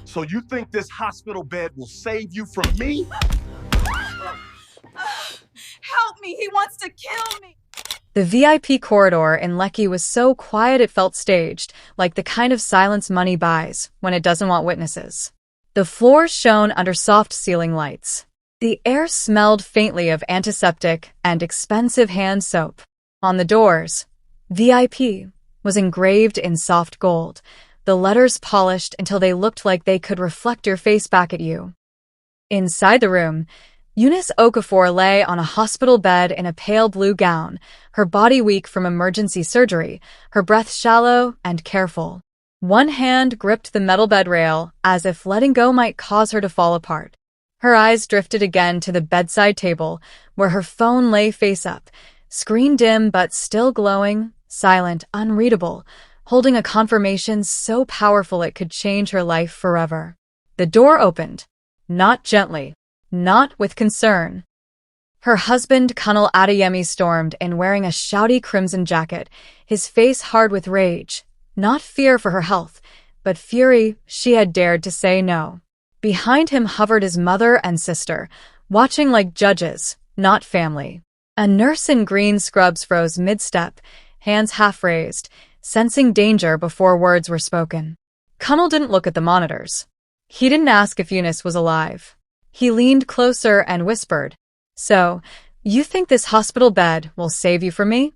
So you think this hospital bed will save you from me? Help me! He wants to kill me! The VIP corridor in Lekki was so quiet it felt staged, like the kind of silence money buys when it doesn't want witnesses. The floors shone under soft ceiling lights. The air smelled faintly of antiseptic and expensive hand soap. On the doors, VIP was engraved in soft gold, the letters polished until they looked like they could reflect your face back at you. Inside the room, Eunice Okafor lay on a hospital bed in a pale blue gown, her body weak from emergency surgery, her breath shallow and careful. One hand gripped the metal bed rail as if letting go might cause her to fall apart. Her eyes drifted again to the bedside table, where her phone lay face up, screen dim but still glowing, silent, unreadable, holding a confirmation so powerful it could change her life forever. The door opened, not gently, not with concern. Her husband, Colonel Adeyemi, stormed in wearing a shouty crimson jacket, his face hard with rage, not fear for her health, but fury she had dared to say no. Behind him hovered his mother and sister, watching like judges, not family. A nurse in green scrubs froze mid-step, hands half raised, sensing danger before words were spoken. Colonel didn't look at the monitors. He didn't ask if Eunice was alive. He leaned closer and whispered, "So, you think this hospital bed will save you from me?"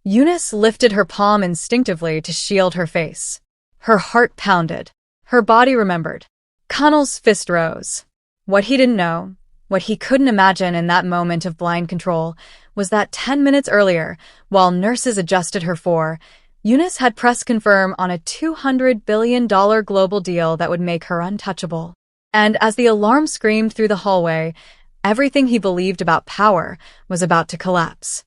Eunice lifted her palm instinctively to shield her face. Her heart pounded. Her body remembered. Connell's fist rose. What he didn't know, what he couldn't imagine in that moment of blind control, was that 10 minutes earlier, while nurses adjusted her for, Eunice had press confirm on a $200 billion global deal that would make her untouchable. And as the alarm screamed through the hallway, everything he believed about power was about to collapse.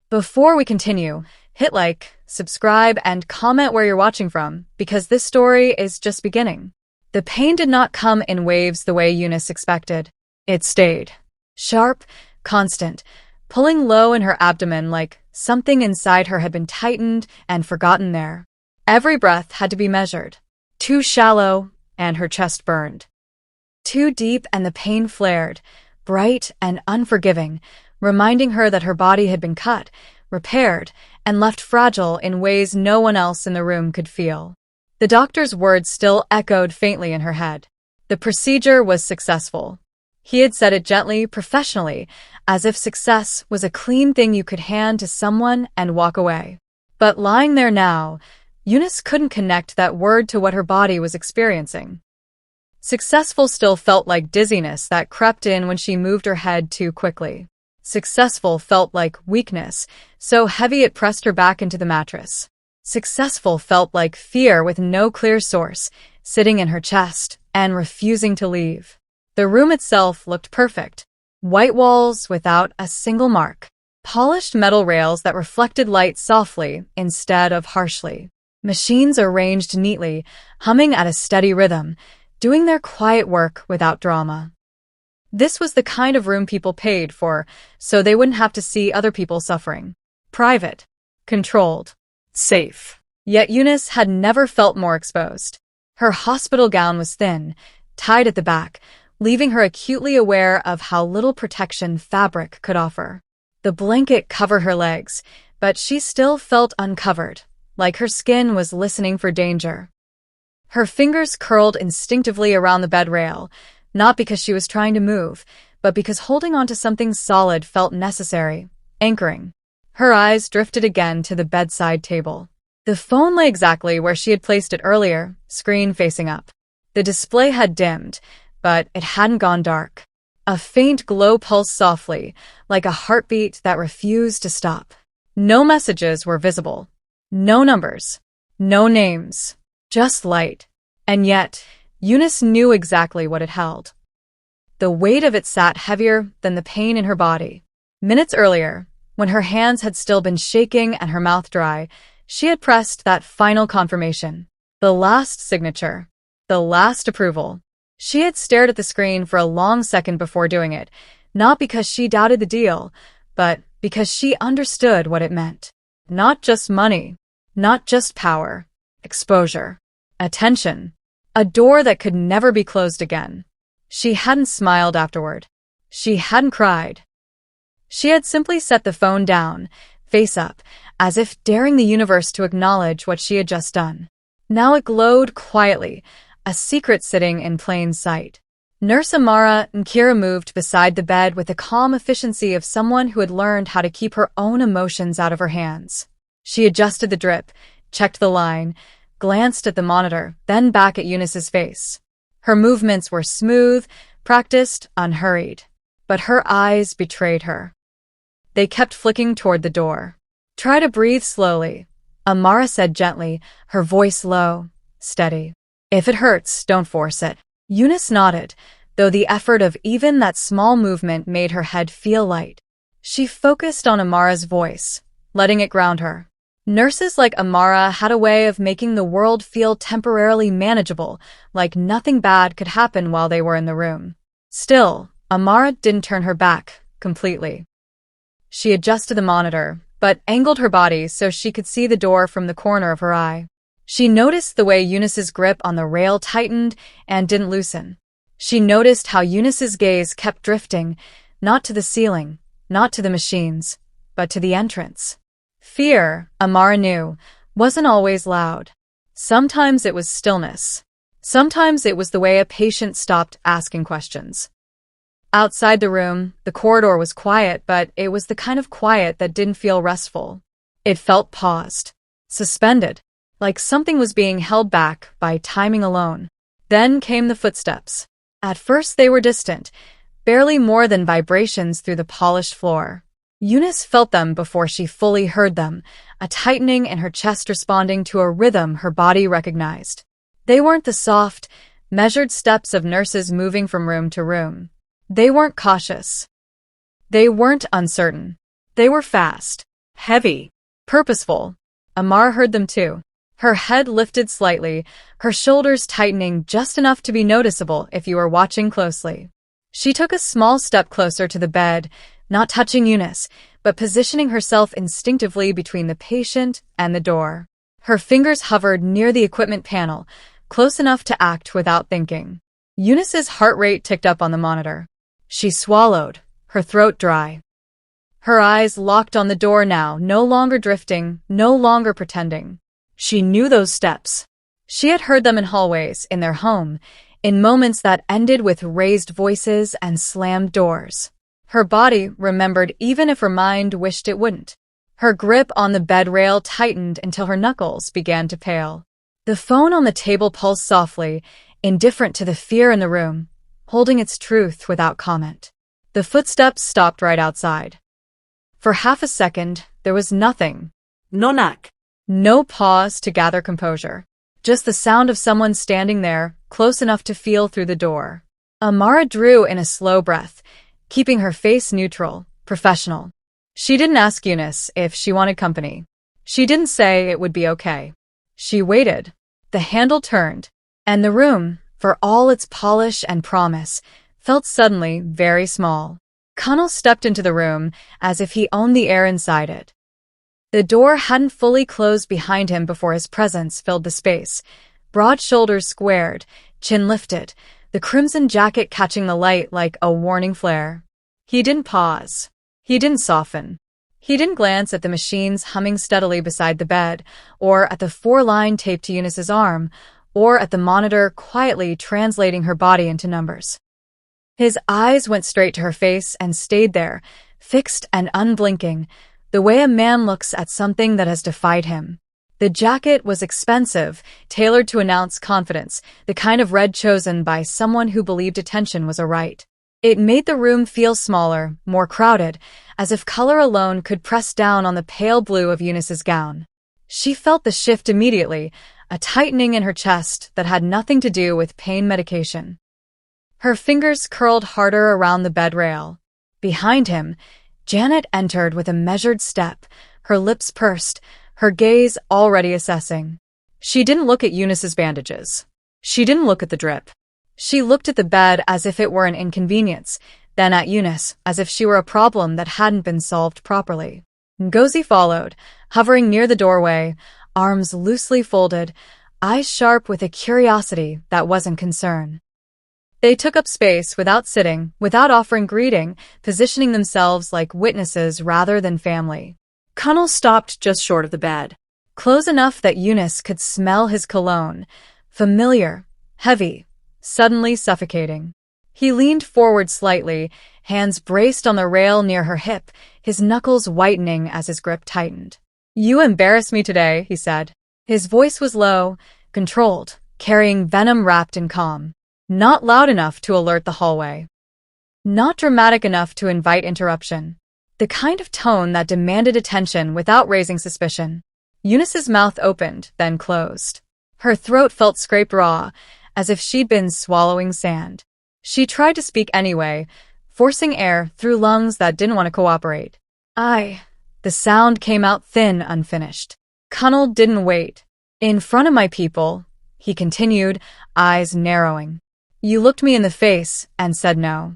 Before we continue, hit like, subscribe, and comment where you're watching from, because this story is just beginning. The pain did not come in waves the way Eunice expected. It stayed. Sharp, constant, pulling low in her abdomen like something inside her had been tightened and forgotten there. Every breath had to be measured. Too shallow, and her chest burned. Too deep, and the pain flared, bright and unforgiving, reminding her that her body had been cut, repaired, and left fragile in ways no one else in the room could feel. The doctor's words still echoed faintly in her head. The procedure was successful. He had said it gently, professionally, as if success was a clean thing you could hand to someone and walk away. But lying there now, Eunice couldn't connect that word to what her body was experiencing. Successful still felt like dizziness that crept in when she moved her head too quickly. Successful felt like weakness, so heavy it pressed her back into the mattress. Successful felt like fear with no clear source, sitting in her chest and refusing to leave. The room itself looked perfect. White walls without a single mark. Polished metal rails that reflected light softly instead of harshly. Machines arranged neatly, humming at a steady rhythm, doing their quiet work without drama. This was the kind of room people paid for, so they wouldn't have to see other people suffering. Private. Controlled. Safe. Yet Eunice had never felt more exposed. Her hospital gown was thin, tied at the back, leaving her acutely aware of how little protection fabric could offer. The blanket covered her legs, but she still felt uncovered, like her skin was listening for danger. Her fingers curled instinctively around the bed rail, not because she was trying to move, but because holding onto something solid felt necessary, anchoring. Her eyes drifted again to the bedside table. The phone lay exactly where she had placed it earlier, screen facing up. The display had dimmed, but it hadn't gone dark. A faint glow pulsed softly, like a heartbeat that refused to stop. No messages were visible. No numbers. No names. Just light. And yet, Eunice knew exactly what it held. The weight of it sat heavier than the pain in her body. Minutes earlier, when her hands had still been shaking and her mouth dry, she had pressed that final confirmation. The last signature. The last approval. She had stared at the screen for a long second before doing it, not because she doubted the deal, but because she understood what it meant. Not just money. Not just power. Exposure. Attention. A door that could never be closed again. She hadn't smiled afterward. She hadn't cried. She had simply set the phone down, face up, as if daring the universe to acknowledge what she had just done. Now it glowed quietly, a secret sitting in plain sight. Nurse Amara Nkira moved beside the bed with the calm efficiency of someone who had learned how to keep her own emotions out of her hands. She adjusted the drip, checked the line, glanced at the monitor, then back at Eunice's face. Her movements were smooth, practiced, unhurried. But her eyes betrayed her. They kept flicking toward the door. "Try to breathe slowly," Amara said gently, her voice low, steady. "If it hurts, don't force it." Eunice nodded, though the effort of even that small movement made her head feel light. She focused on Amara's voice, letting it ground her. Nurses like Amara had a way of making the world feel temporarily manageable, like nothing bad could happen while they were in the room. Still, Amara didn't turn her back completely. She adjusted the monitor, but angled her body so she could see the door from the corner of her eye. She noticed the way Eunice's grip on the rail tightened and didn't loosen. She noticed how Eunice's gaze kept drifting, not to the ceiling, not to the machines, but to the entrance. Fear, Amara knew, wasn't always loud. Sometimes it was stillness. Sometimes it was the way a patient stopped asking questions. Outside the room, the corridor was quiet, but it was the kind of quiet that didn't feel restful. It felt paused, suspended, like something was being held back by timing alone. Then came the footsteps. At first they were distant, barely more than vibrations through the polished floor. Eunice felt them before she fully heard them, a tightening in her chest responding to a rhythm her body recognized. They weren't the soft, measured steps of nurses moving from room to room. They weren't cautious. They weren't uncertain. They were fast, heavy, purposeful. Amara heard them too. Her head lifted slightly, her shoulders tightening just enough to be noticeable if you were watching closely. She took a small step closer to the bed, not touching Eunice, but positioning herself instinctively between the patient and the door. Her fingers hovered near the equipment panel, close enough to act without thinking. Eunice's heart rate ticked up on the monitor. She swallowed, her throat dry. Her eyes locked on the door now, no longer drifting, no longer pretending. She knew those steps. She had heard them in hallways, in their home, in moments that ended with raised voices and slammed doors. Her body remembered even if her mind wished it wouldn't. Her grip on the bed rail tightened until her knuckles began to pale. The phone on the table pulsed softly, indifferent to the fear in the room, holding its truth without comment. The footsteps stopped right outside. For half a second, there was nothing. No knock. No pause to gather composure. Just the sound of someone standing there, close enough to feel through the door. Amara drew in a slow breath, keeping her face neutral, professional. She didn't ask Eunice if she wanted company. She didn't say it would be okay. She waited. The handle turned, and the room, for all its polish and promise, felt suddenly very small. Connell stepped into the room as if he owned the air inside it. The door hadn't fully closed behind him before his presence filled the space. Broad shoulders squared, chin lifted, the crimson jacket catching the light like a warning flare. He didn't pause. He didn't soften. He didn't glance at the machines humming steadily beside the bed, or at the 4-line taped to Eunice's arm, or at the monitor quietly translating her body into numbers. His eyes went straight to her face and stayed there, fixed and unblinking, the way a man looks at something that has defied him. The jacket was expensive, tailored to announce confidence, the kind of red chosen by someone who believed attention was a right. It made the room feel smaller, more crowded, as if color alone could press down on the pale blue of Eunice's gown. She felt the shift immediately, a tightening in her chest that had nothing to do with pain medication. Her fingers curled harder around the bed rail. Behind him, Janet entered with a measured step, her lips pursed, her gaze already assessing. She didn't look at Eunice's bandages. She didn't look at the drip. She looked at the bed as if it were an inconvenience, then at Eunice as if she were a problem that hadn't been solved properly. Ngozi followed, hovering near the doorway, arms loosely folded, eyes sharp with a curiosity that wasn't concern. They took up space without sitting, without offering greeting, positioning themselves like witnesses rather than family. Connell stopped just short of the bed, close enough that Eunice could smell his cologne, familiar, heavy, suddenly suffocating. He leaned forward slightly, hands braced on the rail near her hip, his knuckles whitening as his grip tightened. "You embarrass me today," he said. His voice was low, controlled, carrying venom wrapped in calm. Not loud enough to alert the hallway. Not dramatic enough to invite interruption. The kind of tone that demanded attention without raising suspicion. Eunice's mouth opened, then closed. Her throat felt scraped raw, as if she'd been swallowing sand. She tried to speak anyway, forcing air through lungs that didn't want to cooperate. The sound came out thin, unfinished. Connell didn't wait. "In front of my people," he continued, eyes narrowing. "You looked me in the face and said no."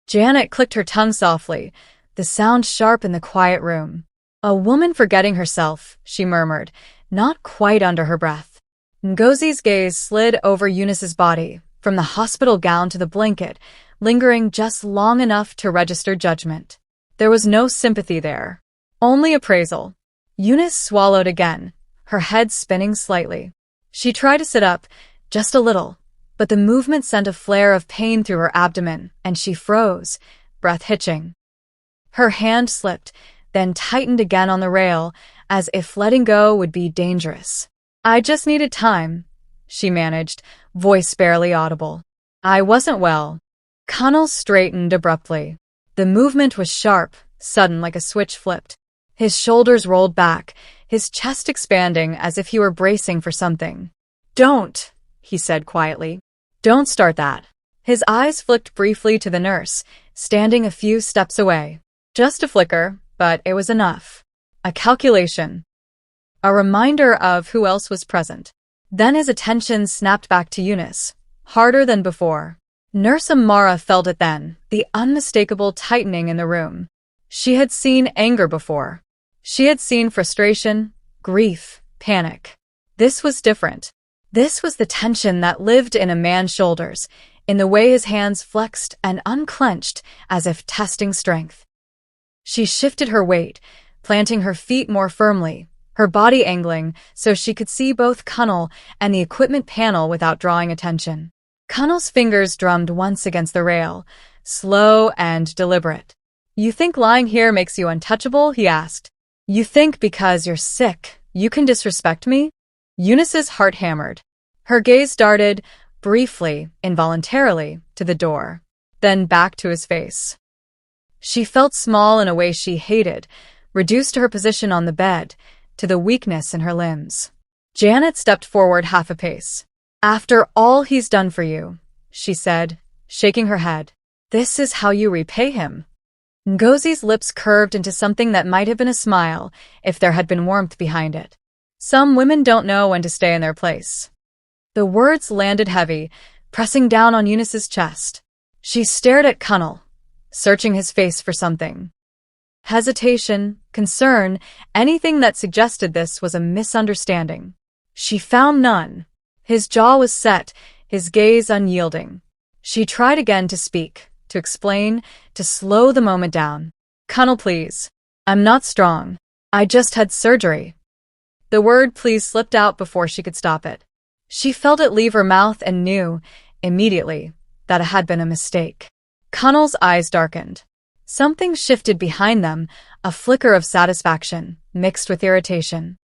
Janet clicked her tongue softly, the sound sharp in the quiet room. "A woman forgetting herself," she murmured, not quite under her breath. Ngozi's gaze slid over Eunice's body, from the hospital gown to the blanket, lingering just long enough to register judgment. There was no sympathy there, only appraisal. Eunice swallowed again, her head spinning slightly. She tried to sit up, just a little, but the movement sent a flare of pain through her abdomen, and she froze, breath hitching. Her hand slipped, then tightened again on the rail, as if letting go would be dangerous. "I just needed time," she managed, voice barely audible. "I wasn't well." Connell straightened abruptly. The movement was sharp, sudden like a switch flipped. His shoulders rolled back, his chest expanding as if he were bracing for something. "Don't," he said quietly. "Don't start that." His eyes flicked briefly to the nurse, standing a few steps away. Just a flicker, but it was enough. A calculation. A reminder of who else was present. Then his attention snapped back to Eunice, harder than before. Nurse Amara felt it then, the unmistakable tightening in the room. She had seen anger before. She had seen frustration, grief, panic. This was different. This was the tension that lived in a man's shoulders, in the way his hands flexed and unclenched as if testing strength. She shifted her weight, planting her feet more firmly, her body angling so she could see both Connell and the equipment panel without drawing attention. Connell's fingers drummed once against the rail, slow and deliberate. "You think lying here makes you untouchable?" he asked. "You think because you're sick, you can disrespect me?" Eunice's heart hammered. Her gaze darted, briefly, involuntarily, to the door, then back to his face. She felt small in a way she hated, reduced to her position on the bed, to the weakness in her limbs. Janet stepped forward half a pace. "After all he's done for you," she said, shaking her head, "this is how you repay him." Ngozi's lips curved into something that might have been a smile if there had been warmth behind it. "Some women don't know when to stay in their place." The words landed heavy, pressing down on Eunice's chest. She stared at Connell, searching his face for something. Hesitation, concern, anything that suggested this was a misunderstanding. She found none. His jaw was set, his gaze unyielding. She tried again to speak, to explain, to slow the moment down. "Connell, please. I'm not strong. I just had surgery." The word please slipped out before she could stop it. She felt it leave her mouth and knew, immediately, that it had been a mistake. Connell's eyes darkened. Something shifted behind them, a flicker of satisfaction, mixed with irritation.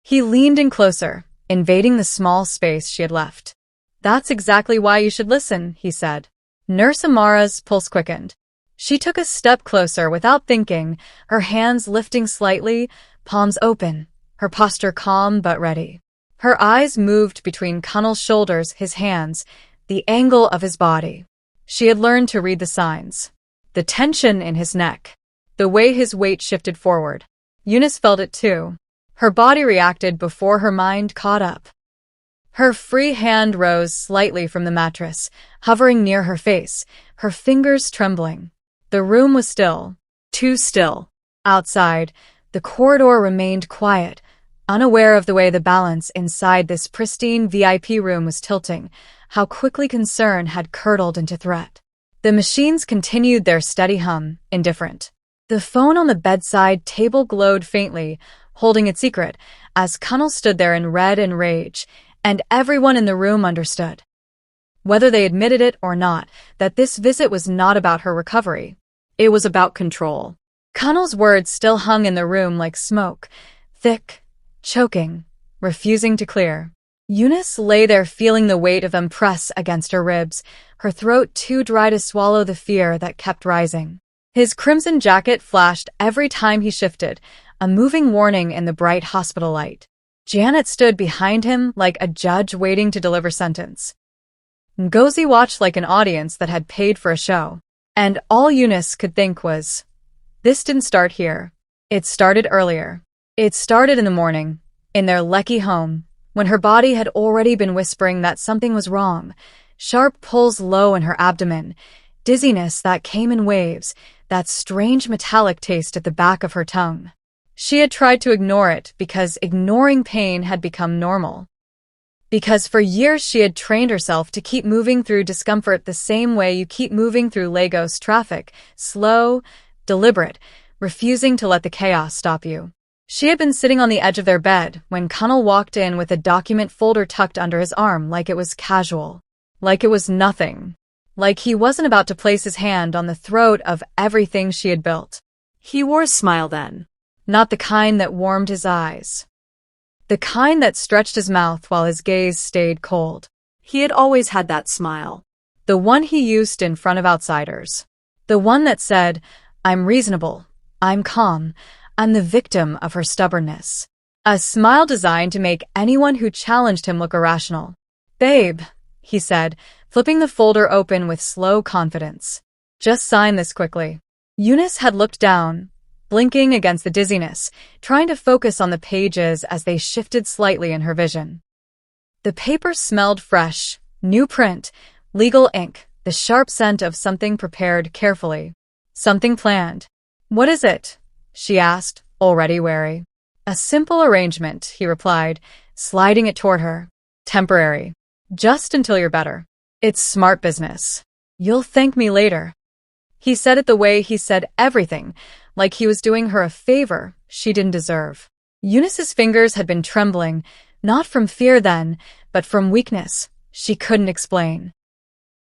He leaned in closer, invading the small space she had left. "That's exactly why you should listen," he said. Nurse Amara's pulse quickened. She took a step closer without thinking, her hands lifting slightly, palms open, her posture calm but ready. Her eyes moved between Connell's shoulders, his hands, the angle of his body. She had learned to read the signs. The tension in his neck. The way his weight shifted forward. Eunice felt it too. Her body reacted before her mind caught up. Her free hand rose slightly from the mattress, hovering near her face, her fingers trembling. The room was still. Too still. Outside, the corridor remained quiet, unaware of the way the balance inside this pristine VIP room was tilting, how quickly concern had curdled into threat. The machines continued their steady hum, indifferent. The phone on the bedside table glowed faintly, holding its secret, as Connell stood there in red and rage, and everyone in the room understood, whether they admitted it or not, that this visit was not about her recovery. It was about control. Connell's words still hung in the room like smoke, thick, choking, refusing to clear. Eunice lay there feeling the weight of them press against her ribs, her throat too dry to swallow the fear that kept rising. His crimson jacket flashed every time he shifted, a moving warning in the bright hospital light. Janet stood behind him like a judge waiting to deliver sentence. Ngozi watched like an audience that had paid for a show. And all Eunice could think was, this didn't start here. It started earlier. It started in the morning, in their Lekki home, when her body had already been whispering that something was wrong. Sharp pulls low in her abdomen, dizziness that came in waves, that strange metallic taste at the back of her tongue. She had tried to ignore it because ignoring pain had become normal. Because for years she had trained herself to keep moving through discomfort the same way you keep moving through Lagos traffic, slow, deliberate, refusing to let the chaos stop you. She had been sitting on the edge of their bed when Connell walked in with a document folder tucked under his arm like it was casual. Like it was nothing. Like he wasn't about to place his hand on the throat of everything she had built. He wore a smile then. Not the kind that warmed his eyes. The kind that stretched his mouth while his gaze stayed cold. He had always had that smile. The one he used in front of outsiders. The one that said, I'm reasonable, I'm calm, I'm the victim of her stubbornness. A smile designed to make anyone who challenged him look irrational. Babe, he said, flipping the folder open with slow confidence. Just sign this quickly. Eunice had looked down, blinking against the dizziness, trying to focus on the pages as they shifted slightly in her vision. The paper smelled fresh, new print, legal ink, the sharp scent of something prepared carefully. Something planned. What is it? She asked, already wary. A simple arrangement, he replied, sliding it toward her. Temporary. Just until you're better. It's smart business. You'll thank me later. He said it the way he said everything, like he was doing her a favor she didn't deserve. Eunice's fingers had been trembling, not from fear then, but from weakness she couldn't explain.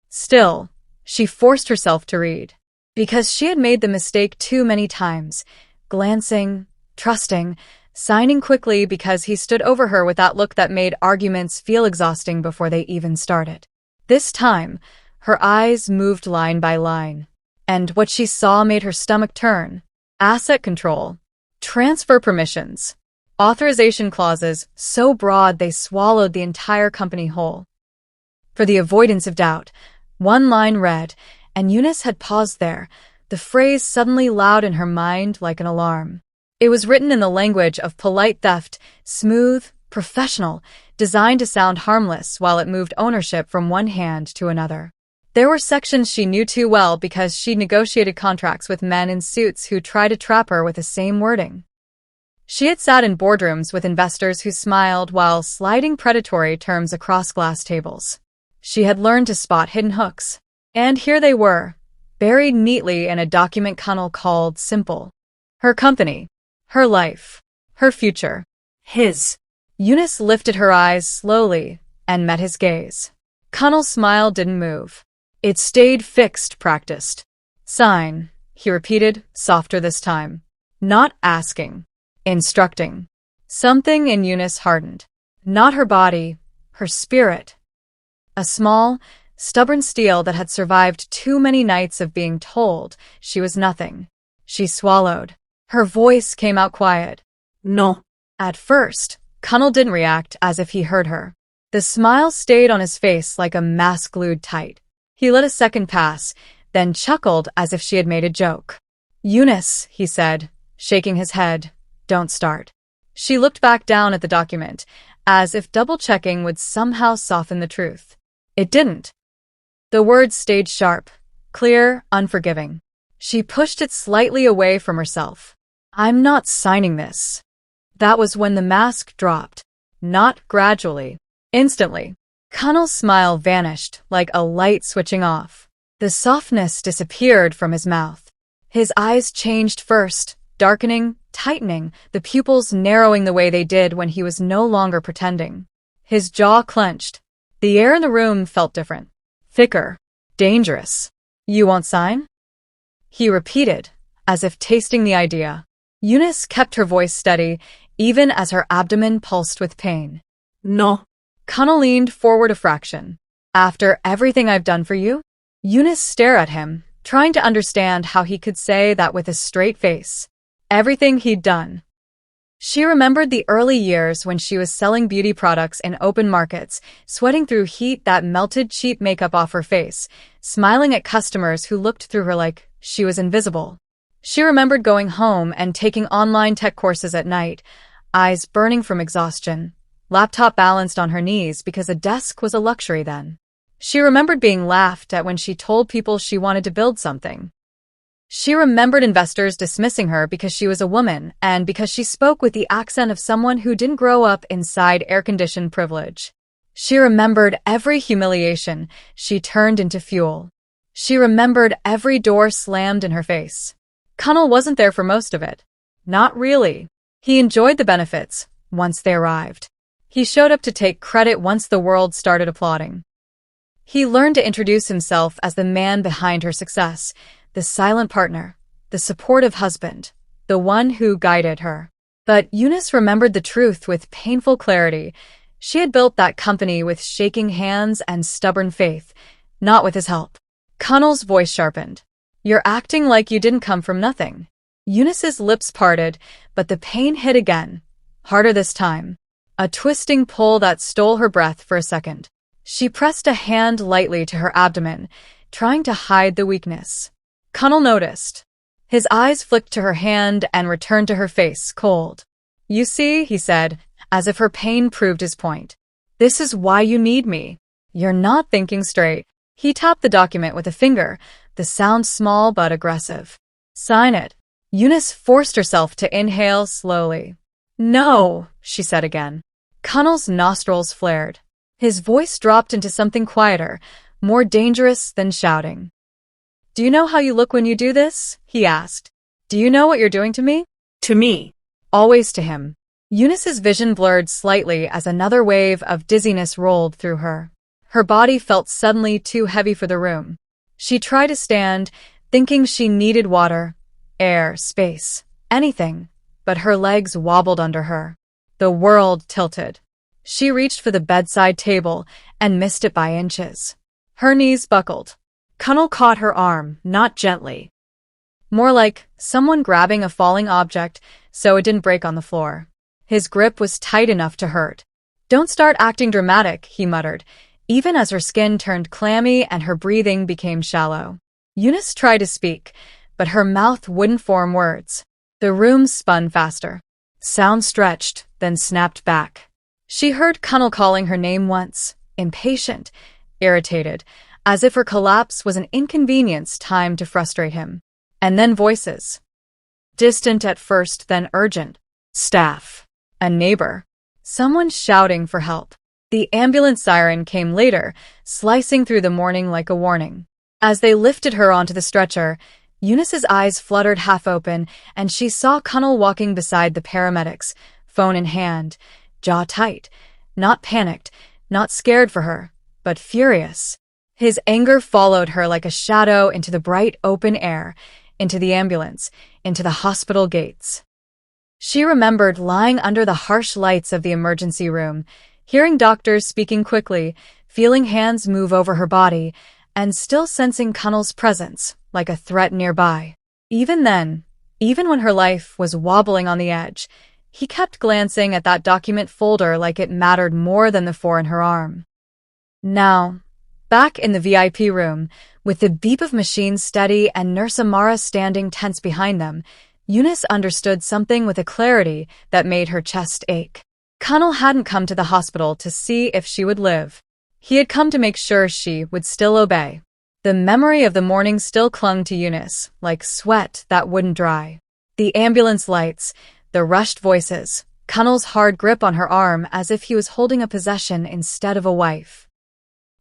Still, she forced herself to read. Because she had made the mistake too many times, glancing, trusting, signing quickly because he stood over her with that look that made arguments feel exhausting before they even started. This time, her eyes moved line by line. And what she saw made her stomach turn. Asset control. Transfer permissions. Authorization clauses so broad they swallowed the entire company whole. For the avoidance of doubt, one line read, and Eunice had paused there, the phrase suddenly loud in her mind like an alarm. It was written in the language of polite theft, smooth, professional, designed to sound harmless while it moved ownership from one hand to another. There were sections she knew too well because she negotiated contracts with men in suits who tried to trap her with the same wording. She had sat in boardrooms with investors who smiled while sliding predatory terms across glass tables. She had learned to spot hidden hooks. And here they were, buried neatly in a document Connell called simple. Her company. Her life. Her future. His. Eunice lifted her eyes slowly and met his gaze. Connell's smile didn't move. It stayed fixed, practiced. Sign, he repeated, softer this time. Not asking. Instructing. Something in Eunice hardened. Not her body, her spirit. A small, stubborn steel that had survived too many nights of being told she was nothing. She swallowed. Her voice came out quiet. No. At first, Connell didn't react as if he heard her. The smile stayed on his face like a mask glued tight. He let a second pass, then chuckled as if she had made a joke. Eunice, he said, shaking his head, don't start. She looked back down at the document, as if double-checking would somehow soften the truth. It didn't. The words stayed sharp, clear, unforgiving. She pushed it slightly away from herself. I'm not signing this. That was when the mask dropped. Not gradually. Instantly. Connell's smile vanished like a light switching off. The softness disappeared from his mouth. His eyes changed first, darkening, tightening, the pupils narrowing the way they did when he was no longer pretending. His jaw clenched. The air in the room felt different. Thicker. Dangerous. You won't sign? He repeated, as if tasting the idea. Eunice kept her voice steady, even as her abdomen pulsed with pain. No. Connell leaned forward a fraction. After everything I've done for you? Eunice stared at him, trying to understand how he could say that with a straight face. Everything he'd done. She remembered the early years when she was selling beauty products in open markets, sweating through heat that melted cheap makeup off her face, smiling at customers who looked through her like she was invisible. She remembered going home and taking online tech courses at night, eyes burning from exhaustion, laptop balanced on her knees because a desk was a luxury then. She remembered being laughed at when she told people she wanted to build something. She remembered investors dismissing her because she was a woman and because she spoke with the accent of someone who didn't grow up inside air-conditioned privilege. She remembered every humiliation she turned into fuel. She remembered every door slammed in her face. Connell wasn't there for most of it. Not really. He enjoyed the benefits once they arrived. He showed up to take credit once the world started applauding. He learned to introduce himself as the man behind her success, the silent partner, the supportive husband, the one who guided her. But Eunice remembered the truth with painful clarity. She had built that company with shaking hands and stubborn faith, not with his help. Connell's voice sharpened. You're acting like you didn't come from nothing. Eunice's lips parted, but the pain hit again, harder this time. A twisting pull that stole her breath for a second. She pressed a hand lightly to her abdomen, trying to hide the weakness. Connell noticed. His eyes flicked to her hand and returned to her face, cold. You see, he said, as if her pain proved his point. This is why you need me. You're not thinking straight. He tapped the document with a finger, the sound small but aggressive. Sign it. Eunice forced herself to inhale slowly. No, she said again. Connell's nostrils flared. His voice dropped into something quieter, more dangerous than shouting. Do you know how you look when you do this? He asked. Do you know what you're doing to me? To me. Always to him. Eunice's vision blurred slightly as another wave of dizziness rolled through her. Her body felt suddenly too heavy for the room. She tried to stand, thinking she needed water, air, space, anything, but her legs wobbled under her. The world tilted. She reached for the bedside table and missed it by inches. Her knees buckled. Connell caught her arm, not gently. More like someone grabbing a falling object so it didn't break on the floor. His grip was tight enough to hurt. Don't start acting dramatic, he muttered, even as her skin turned clammy and her breathing became shallow. Eunice tried to speak, but her mouth wouldn't form words. The room spun faster. Sound stretched, then snapped back. She heard Connell calling her name once, impatient, irritated, as if her collapse was an inconvenience timed to frustrate him. And then voices. Distant at first, then urgent. Staff. A neighbor. Someone shouting for help. The ambulance siren came later, slicing through the morning like a warning. As they lifted her onto the stretcher, Eunice's eyes fluttered half open, and she saw Connell walking beside the paramedics, phone in hand, jaw tight, not panicked, not scared for her, but furious. His anger followed her like a shadow into the bright open air, into the ambulance, into the hospital gates. She remembered lying under the harsh lights of the emergency room, hearing doctors speaking quickly, feeling hands move over her body, and still sensing Connell's presence, like a threat nearby. Even then, even when her life was wobbling on the edge, he kept glancing at that document folder like it mattered more than the 4 in her arm. Now, back in the VIP room, with the beep of machines steady and Nurse Amara standing tense behind them, Eunice understood something with a clarity that made her chest ache. Connell hadn't come to the hospital to see if she would live. He had come to make sure she would still obey. The memory of the morning still clung to Eunice, like sweat that wouldn't dry. The ambulance lights, the rushed voices, Connell's hard grip on her arm as if he was holding a possession instead of a wife.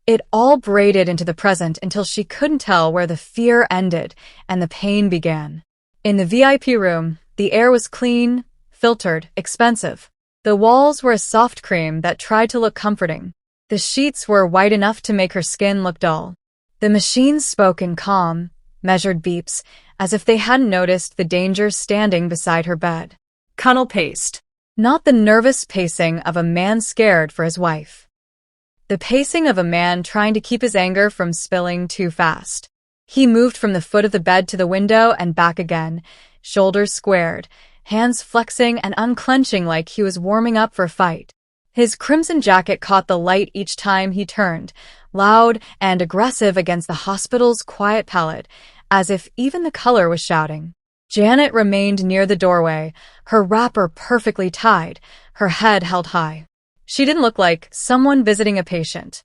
It all braided into the present until she couldn't tell where the fear ended and the pain began. In the VIP room, the air was clean, filtered, expensive. The walls were a soft cream that tried to look comforting. The sheets were white enough to make her skin look dull. The machines spoke in calm, measured beeps, as if they hadn't noticed the danger standing beside her bed. Connell paced. Not the nervous pacing of a man scared for his wife. The pacing of a man trying to keep his anger from spilling too fast. He moved from the foot of the bed to the window and back again, shoulders squared, hands flexing and unclenching like he was warming up for a fight. His crimson jacket caught the light each time he turned, loud and aggressive against the hospital's quiet palette, as if even the color was shouting. Janet remained near the doorway, her wrapper perfectly tied, her head held high. She didn't look like someone visiting a patient.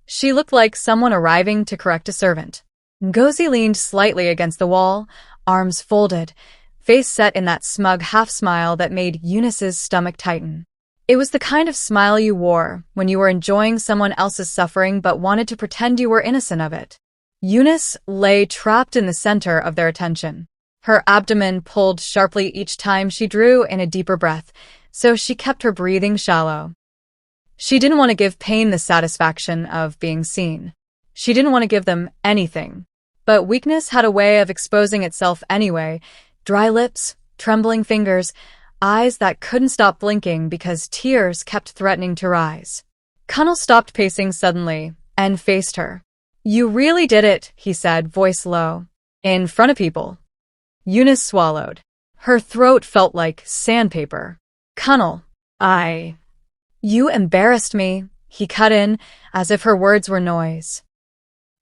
She looked like someone arriving to correct a servant. Ngozi leaned slightly against the wall, arms folded, face set in that smug half-smile that made Eunice's stomach tighten. It was the kind of smile you wore when you were enjoying someone else's suffering but wanted to pretend you were innocent of it. Eunice lay trapped in the center of their attention. Her abdomen pulled sharply each time she drew in a deeper breath, so she kept her breathing shallow. She didn't want to give pain the satisfaction of being seen. She didn't want to give them anything. But weakness had a way of exposing itself anyway, dry lips, trembling fingers, eyes that couldn't stop blinking because tears kept threatening to rise. Connell stopped pacing suddenly and faced her. "You really did it," he said, voice low. "In front of people." Eunice swallowed. Her throat felt like sandpaper. "Connell, You embarrassed me," he cut in, as if her words were noise.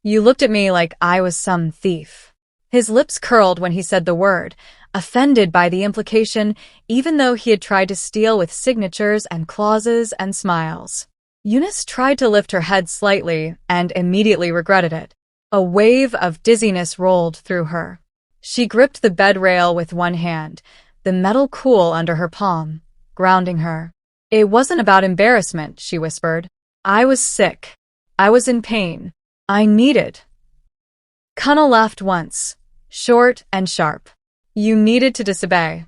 "You looked at me like I was some thief." His lips curled when he said the word, offended by the implication, even though he had tried to steal with signatures and clauses and smiles. Eunice tried to lift her head slightly and immediately regretted it. A wave of dizziness rolled through her. She gripped the bed rail with one hand, the metal cool under her palm, grounding her. "It wasn't about embarrassment," she whispered. "I was sick. I was in pain. I needed." Connell laughed once, short and sharp. "You needed to disobey."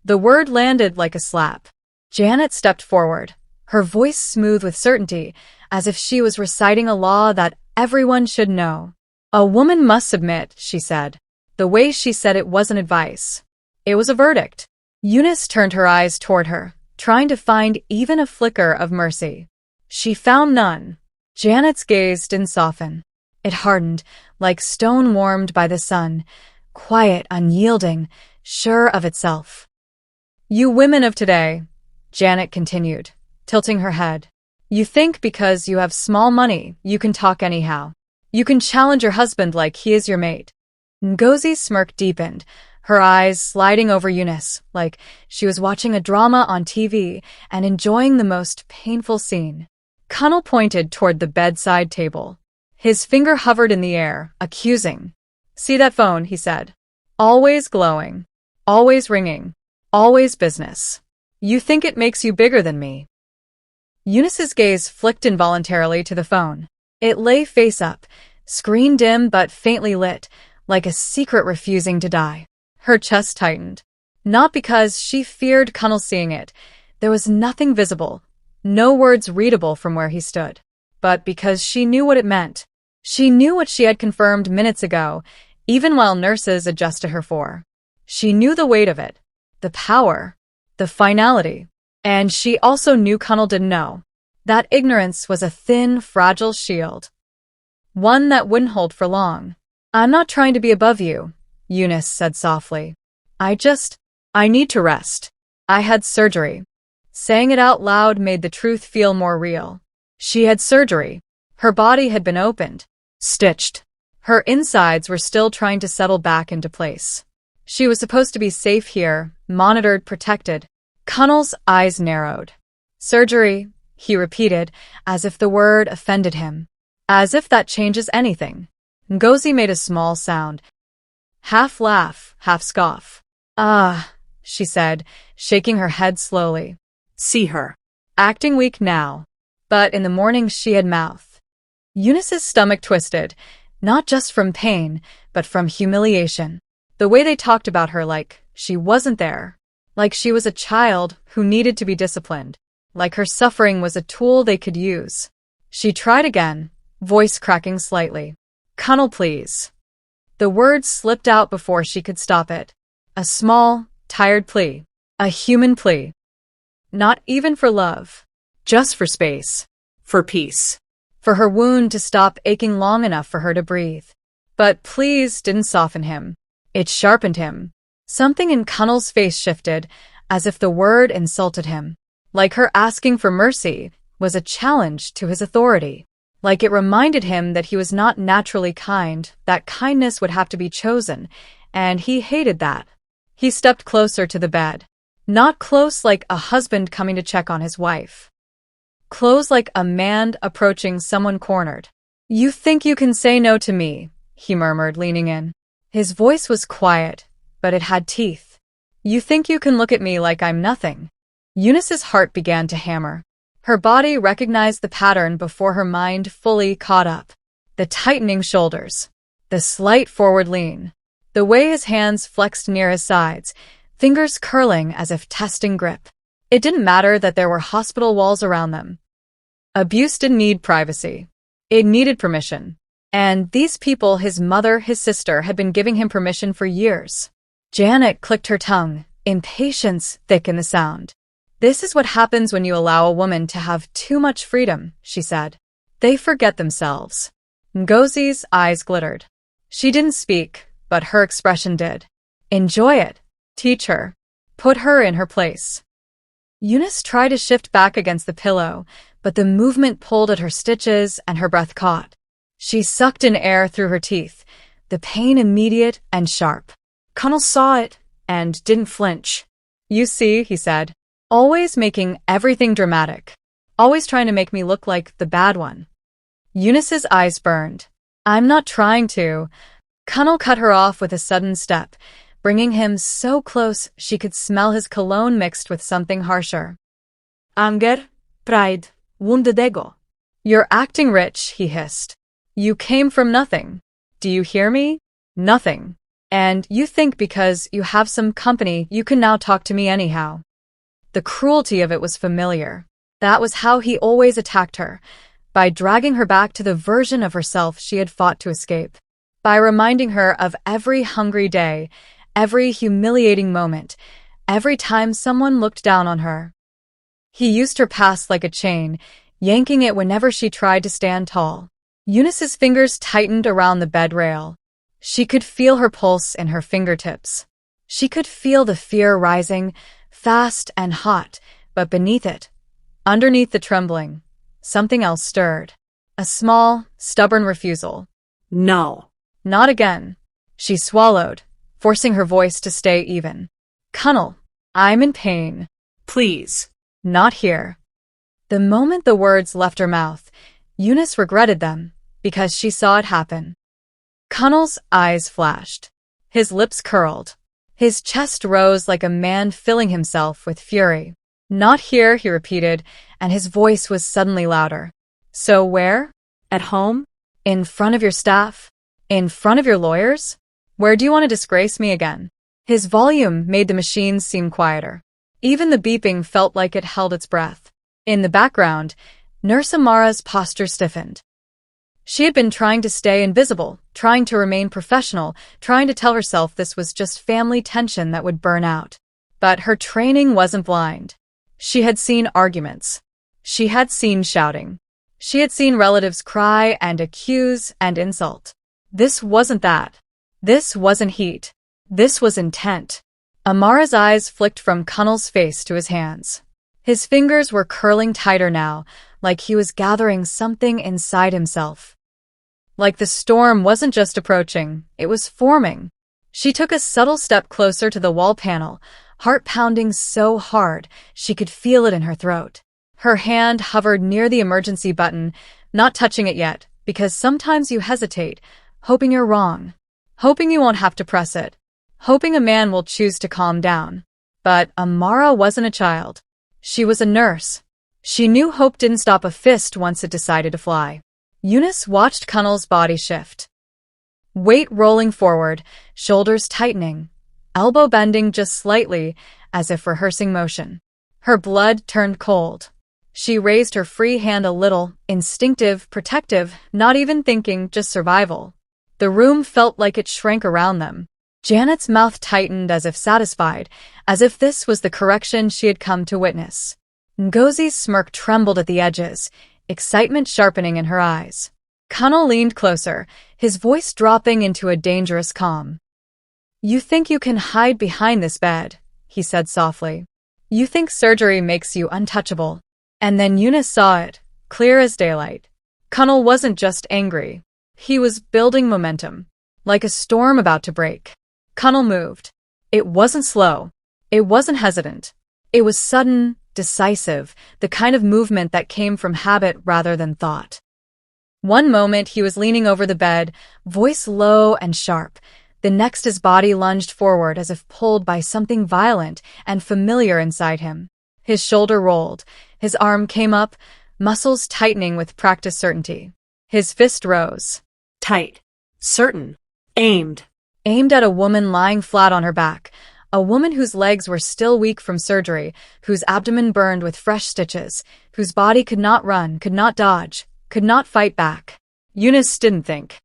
The word landed like a slap. Janet stepped forward, her voice smooth with certainty, as if she was reciting a law that everyone should know. "A woman must submit," she said. The way she said it wasn't advice. It was a verdict. Eunice turned her eyes toward her, trying to find even a flicker of mercy. She found none. Janet's gaze didn't soften. It hardened, like stone warmed by the sun, quiet, unyielding, sure of itself. "You women of today," Janet continued, tilting her head. "You think because you have small money, you can talk anyhow. You can challenge your husband like he is your mate." Ngozi's smirk deepened, her eyes sliding over Eunice, like she was watching a drama on TV and enjoying the most painful scene. Connell pointed toward the bedside table. His finger hovered in the air, accusing. "See that phone," he said. "Always glowing. Always ringing. Always business. You think it makes you bigger than me." Eunice's gaze flicked involuntarily to the phone. It lay face up, screen dim but faintly lit, like a secret refusing to die. Her chest tightened. Not because she feared Connell seeing it. There was nothing visible, no words readable from where he stood. But because she knew what it meant. She knew what she had confirmed minutes ago, even while nurses adjusted her for. She knew the weight of it, the power, the finality. And she also knew Connell didn't know. That ignorance was a thin, fragile shield. One that wouldn't hold for long. "I'm not trying to be above you," Eunice said softly. I need to rest. I had surgery." Saying it out loud made the truth feel more real. She had surgery. Her body had been opened, stitched. Her insides were still trying to settle back into place. She was supposed to be safe here, monitored, protected. Connell's eyes narrowed. "Surgery," he repeated, as if the word offended him. As if that changes anything. Ngozi made a small sound. Half laugh, half scoff. she said, shaking her head slowly. See her. Acting weak now. But in the morning she had mouth. Eunice's stomach twisted, not just from pain, but from humiliation. The way they talked about her like she wasn't there. Like she was a child who needed to be disciplined. Like her suffering was a tool they could use. She tried again, voice cracking slightly. Cunnel, please. The words slipped out before she could stop it. A small, tired plea. A human plea. Not even for love. Just for space. For peace. For her wound to stop aching long enough for her to breathe. But please didn't soften him. It sharpened him. Something in Cunnel's face shifted, as if the word insulted him. Like her asking for mercy was a challenge to his authority. Like it reminded him that he was not naturally kind, that kindness would have to be chosen, and he hated that. He stepped closer to the bed. Not close like a husband coming to check on his wife. Close like a man approaching someone cornered. You think you can say no to me, he murmured, leaning in. His voice was quiet, but it had teeth. You think you can look at me like I'm nothing. Eunice's heart began to hammer. Her body recognized the pattern before her mind fully caught up. The tightening shoulders. The slight forward lean. The way his hands flexed near his sides, fingers curling as if testing grip. It didn't matter that there were hospital walls around them. Abuse didn't need privacy. It needed permission. And these people, his mother, his sister, had been giving him permission for years. Janet clicked her tongue, impatience thick in the sound. This is what happens when you allow a woman to have too much freedom, she said. They forget themselves. Ngozi's eyes glittered. She didn't speak, but her expression did. Enjoy it. Teach her. Put her in her place. Eunice tried to shift back against the pillow, but the movement pulled at her stitches and her breath caught. She sucked in air through her teeth, the pain immediate and sharp. Cunnel saw it and didn't flinch. You see, he said, always making everything dramatic. Always trying to make me look like the bad one. Eunice's eyes burned. I'm not trying to. Cunnel cut her off with a sudden step, bringing him so close she could smell his cologne mixed with something harsher. Anger, pride, wounded ego. You're acting rich, he hissed. You came from nothing. Do you hear me? Nothing. And you think because you have some company you can now talk to me anyhow. The cruelty of it was familiar. That was how he always attacked her, by dragging her back to the version of herself she had fought to escape. By reminding her of every hungry day, every humiliating moment, every time someone looked down on her. He used her past like a chain, yanking it whenever she tried to stand tall. Eunice's fingers tightened around the bed rail. She could feel her pulse in her fingertips. She could feel the fear rising, fast and hot, but beneath it, underneath the trembling, something else stirred. A small, stubborn refusal. No. Not again. She swallowed, forcing her voice to stay even. Cunnel, I'm in pain. Please. Not here. The moment the words left her mouth, Eunice regretted them, because she saw it happen. Cunnel's eyes flashed. His lips curled. His chest rose like a man filling himself with fury. Not here, he repeated, and his voice was suddenly louder. So where? At home? In front of your staff? In front of your lawyers? Where do you want to disgrace me again? His volume made the machines seem quieter. Even the beeping felt like it held its breath. In the background, Nurse Amara's posture stiffened. She had been trying to stay invisible, trying to remain professional, trying to tell herself this was just family tension that would burn out. But her training wasn't blind. She had seen arguments. She had seen shouting. She had seen relatives cry and accuse and insult. This wasn't that. This wasn't heat. This was intent. Amara's eyes flicked from Cunnel's face to his hands. His fingers were curling tighter now, like he was gathering something inside himself. Like the storm wasn't just approaching, it was forming. She took a subtle step closer to the wall panel, heart pounding so hard she could feel it in her throat. Her hand hovered near the emergency button, not touching it yet, because sometimes you hesitate, hoping you're wrong. Hoping you won't have to press it. Hoping a man will choose to calm down. But Amara wasn't a child. She was a nurse. She knew hope didn't stop a fist once it decided to fly. Eunice watched Connell's body shift. Weight rolling forward, shoulders tightening, elbow bending just slightly, as if rehearsing motion. Her blood turned cold. She raised her free hand a little, instinctive, protective, not even thinking, just survival. The room felt like it shrank around them. Janet's mouth tightened as if satisfied, as if this was the correction she had come to witness. Ngozi's smirk trembled at the edges, excitement sharpening in her eyes. Connell leaned closer, his voice dropping into a dangerous calm. "You think you can hide behind this bed," he said softly. "You think surgery makes you untouchable." And then Eunice saw it, clear as daylight. Connell wasn't just angry. He was building momentum, like a storm about to break. Connell moved. It wasn't slow. It wasn't hesitant. It was sudden, decisive, the kind of movement that came from habit rather than thought. One moment he was leaning over the bed, voice low and sharp. The next his body lunged forward as if pulled by something violent and familiar inside him. His shoulder rolled. His arm came up, muscles tightening with practiced certainty. His fist rose. Tight. Certain. Aimed. Aimed at a woman lying flat on her back, a woman whose legs were still weak from surgery, whose abdomen burned with fresh stitches, whose body could not run, could not dodge, could not fight back. Eunice didn't think.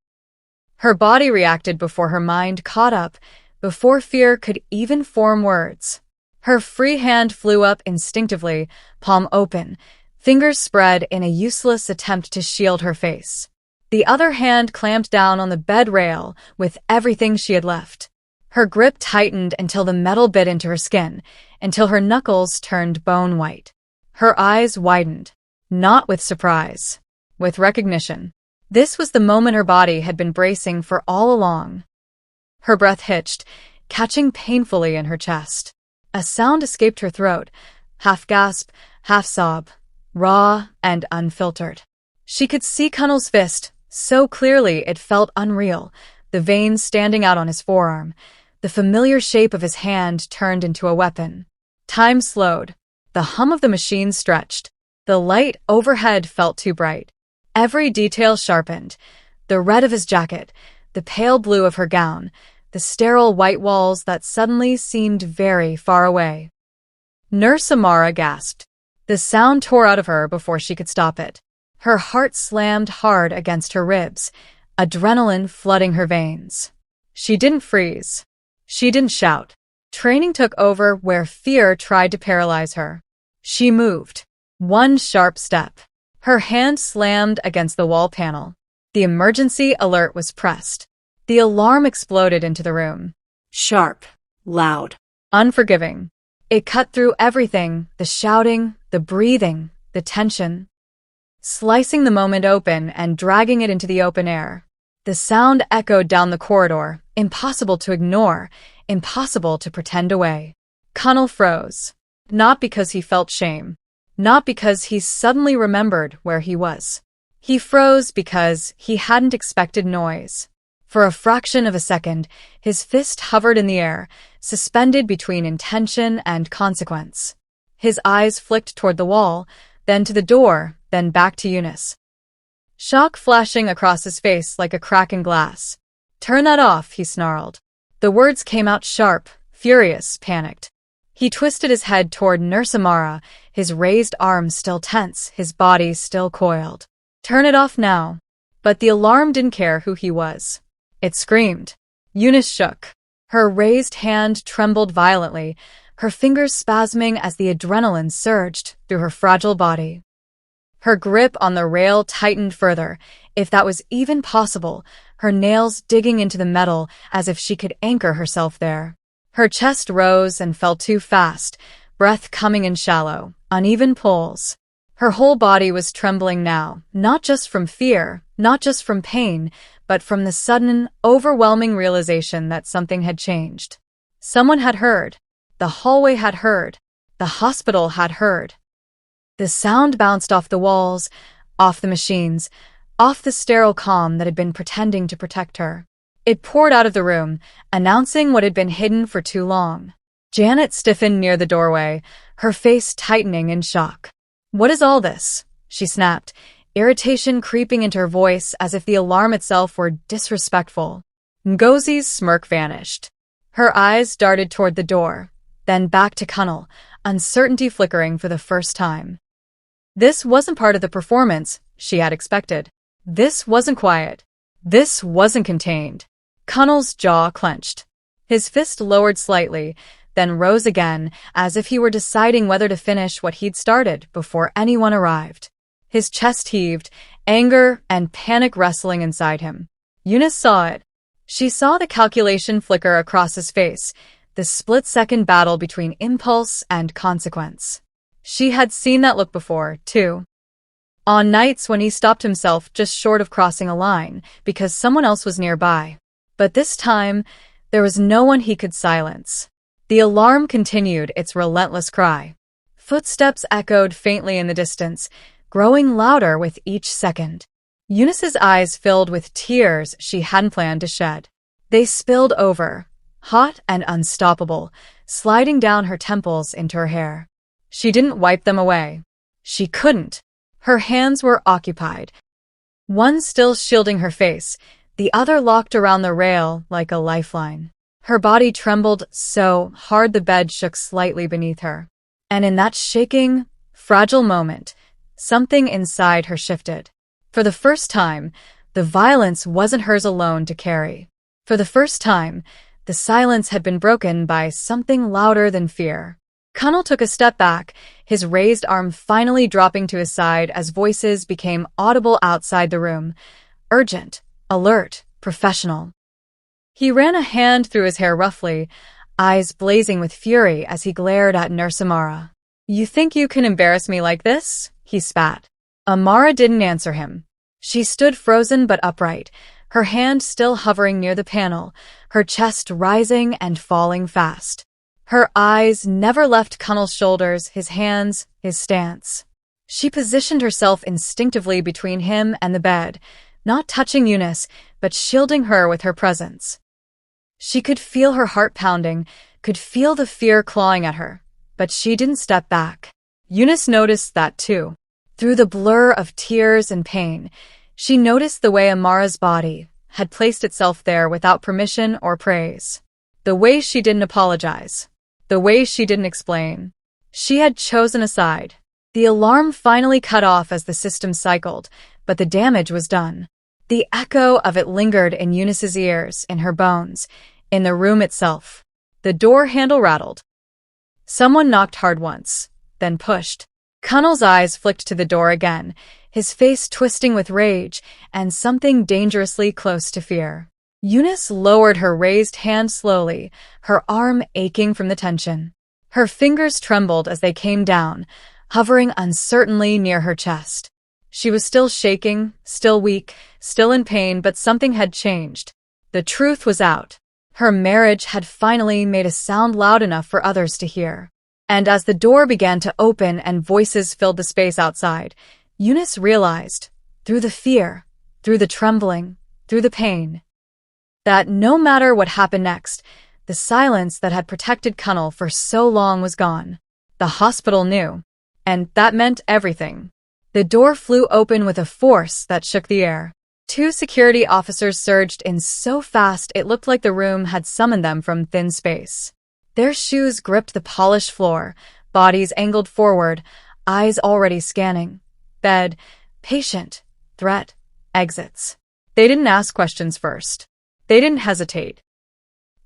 Her body reacted before her mind caught up, before fear could even form words. Her free hand flew up instinctively, palm open, fingers spread in a useless attempt to shield her face. The other hand clamped down on the bed rail with everything she had left. Her grip tightened until the metal bit into her skin, until her knuckles turned bone white. Her eyes widened, not with surprise, with recognition. This was the moment her body had been bracing for all along. Her breath hitched, catching painfully in her chest. A sound escaped her throat, half gasp, half sob, raw and unfiltered. She could see Connell's fist, so clearly it felt unreal, the veins standing out on his forearm, the familiar shape of his hand turned into a weapon. Time slowed. The hum of the machine stretched. The light overhead felt too bright. Every detail sharpened. The red of his jacket, the pale blue of her gown, the sterile white walls that suddenly seemed very far away. Nurse Amara gasped. The sound tore out of her before she could stop it. Her heart slammed hard against her ribs, adrenaline flooding her veins. She didn't freeze. She didn't shout. Training took over where fear tried to paralyze her. She moved. One sharp step. Her hand slammed against the wall panel. The emergency alert was pressed. The alarm exploded into the room. Sharp. Loud. Unforgiving. It cut through everything, the shouting, the breathing, the tension. Slicing the moment open and dragging it into the open air. The sound echoed down the corridor, impossible to ignore, impossible to pretend away. Connell froze. Not because he felt shame. Not because he suddenly remembered where he was. He froze because he hadn't expected noise. For a fraction of a second, his fist hovered in the air, suspended between intention and consequence. His eyes flicked toward the wall, then to the door, then back to Eunice. Shock flashing across his face like a crack in glass. "Turn that off," he snarled. The words came out sharp, furious, panicked. He twisted his head toward Nurse Amara, his raised arms still tense, his body still coiled. Turn it off now. But the alarm didn't care who he was. It screamed. Eunice shook. Her raised hand trembled violently, her fingers spasming as the adrenaline surged through her fragile body. Her grip on the rail tightened further, if that was even possible, her nails digging into the metal as if she could anchor herself there. Her chest rose and fell too fast, breath coming in shallow, uneven pulls. Her whole body was trembling now, not just from fear, not just from pain, but from the sudden, overwhelming realization that something had changed. Someone had heard. The hallway had heard. The hospital had heard. The sound bounced off the walls, off the machines, off the sterile calm that had been pretending to protect her. It poured out of the room, announcing what had been hidden for too long. Janet stiffened near the doorway, her face tightening in shock. "What is all this?" she snapped, irritation creeping into her voice as if the alarm itself were disrespectful. Ngozi's smirk vanished. Her eyes darted toward the door, then back to Kunnel, uncertainty flickering for the first time. This wasn't part of the performance she had expected. This wasn't quiet. This wasn't contained. Kunnel's jaw clenched. His fist lowered slightly, then rose again, as if he were deciding whether to finish what he'd started before anyone arrived. His chest heaved, anger and panic wrestling inside him. Eunice saw it. She saw the calculation flicker across his face, the split-second battle between impulse and consequence. She had seen that look before, too. On nights when he stopped himself just short of crossing a line because someone else was nearby. But this time, there was no one he could silence. The alarm continued its relentless cry. Footsteps echoed faintly in the distance, growing louder with each second. Eunice's eyes filled with tears she hadn't planned to shed. They spilled over, hot and unstoppable, sliding down her temples into her hair. She didn't wipe them away. She couldn't. Her hands were occupied, one still shielding her face, the other locked around the rail like a lifeline. Her body trembled so hard the bed shook slightly beneath her. And in that shaking, fragile moment, something inside her shifted. For the first time, the violence wasn't hers alone to carry. For the first time, the silence had been broken by something louder than fear. Kunnel took a step back, his raised arm finally dropping to his side as voices became audible outside the room. Urgent, alert, professional. He ran a hand through his hair roughly, eyes blazing with fury as he glared at Nurse Amara. "You think you can embarrass me like this?" he spat. Amara didn't answer him. She stood frozen but upright, her hand still hovering near the panel, her chest rising and falling fast. Her eyes never left Kunnel's shoulders, his hands, his stance. She positioned herself instinctively between him and the bed, not touching Eunice, but shielding her with her presence. She could feel her heart pounding, could feel the fear clawing at her, but she didn't step back. Eunice noticed that too. Through the blur of tears and pain, she noticed the way Amara's body had placed itself there without permission or praise. The way she didn't apologize. The way she didn't explain. She had chosen a side. The alarm finally cut off as the system cycled, but the damage was done. The echo of it lingered in Eunice's ears, in her bones, in the room itself. The door handle rattled. Someone knocked hard once, then pushed. Kunnel's eyes flicked to the door again, his face twisting with rage and something dangerously close to fear. Eunice lowered her raised hand slowly, her arm aching from the tension. Her fingers trembled as they came down, hovering uncertainly near her chest. She was still shaking, still weak, still in pain, but something had changed. The truth was out. Her marriage had finally made a sound loud enough for others to hear. And as the door began to open and voices filled the space outside, Eunice realized, through the fear, through the trembling, through the pain, that no matter what happened next, the silence that had protected Kunnel for so long was gone. The hospital knew, and that meant everything. The door flew open with a force that shook the air. 2 security officers surged in so fast it looked like the room had summoned them from thin space. Their shoes gripped the polished floor, bodies angled forward, eyes already scanning. Bed, patient, threat, exits. They didn't ask questions first. They didn't hesitate.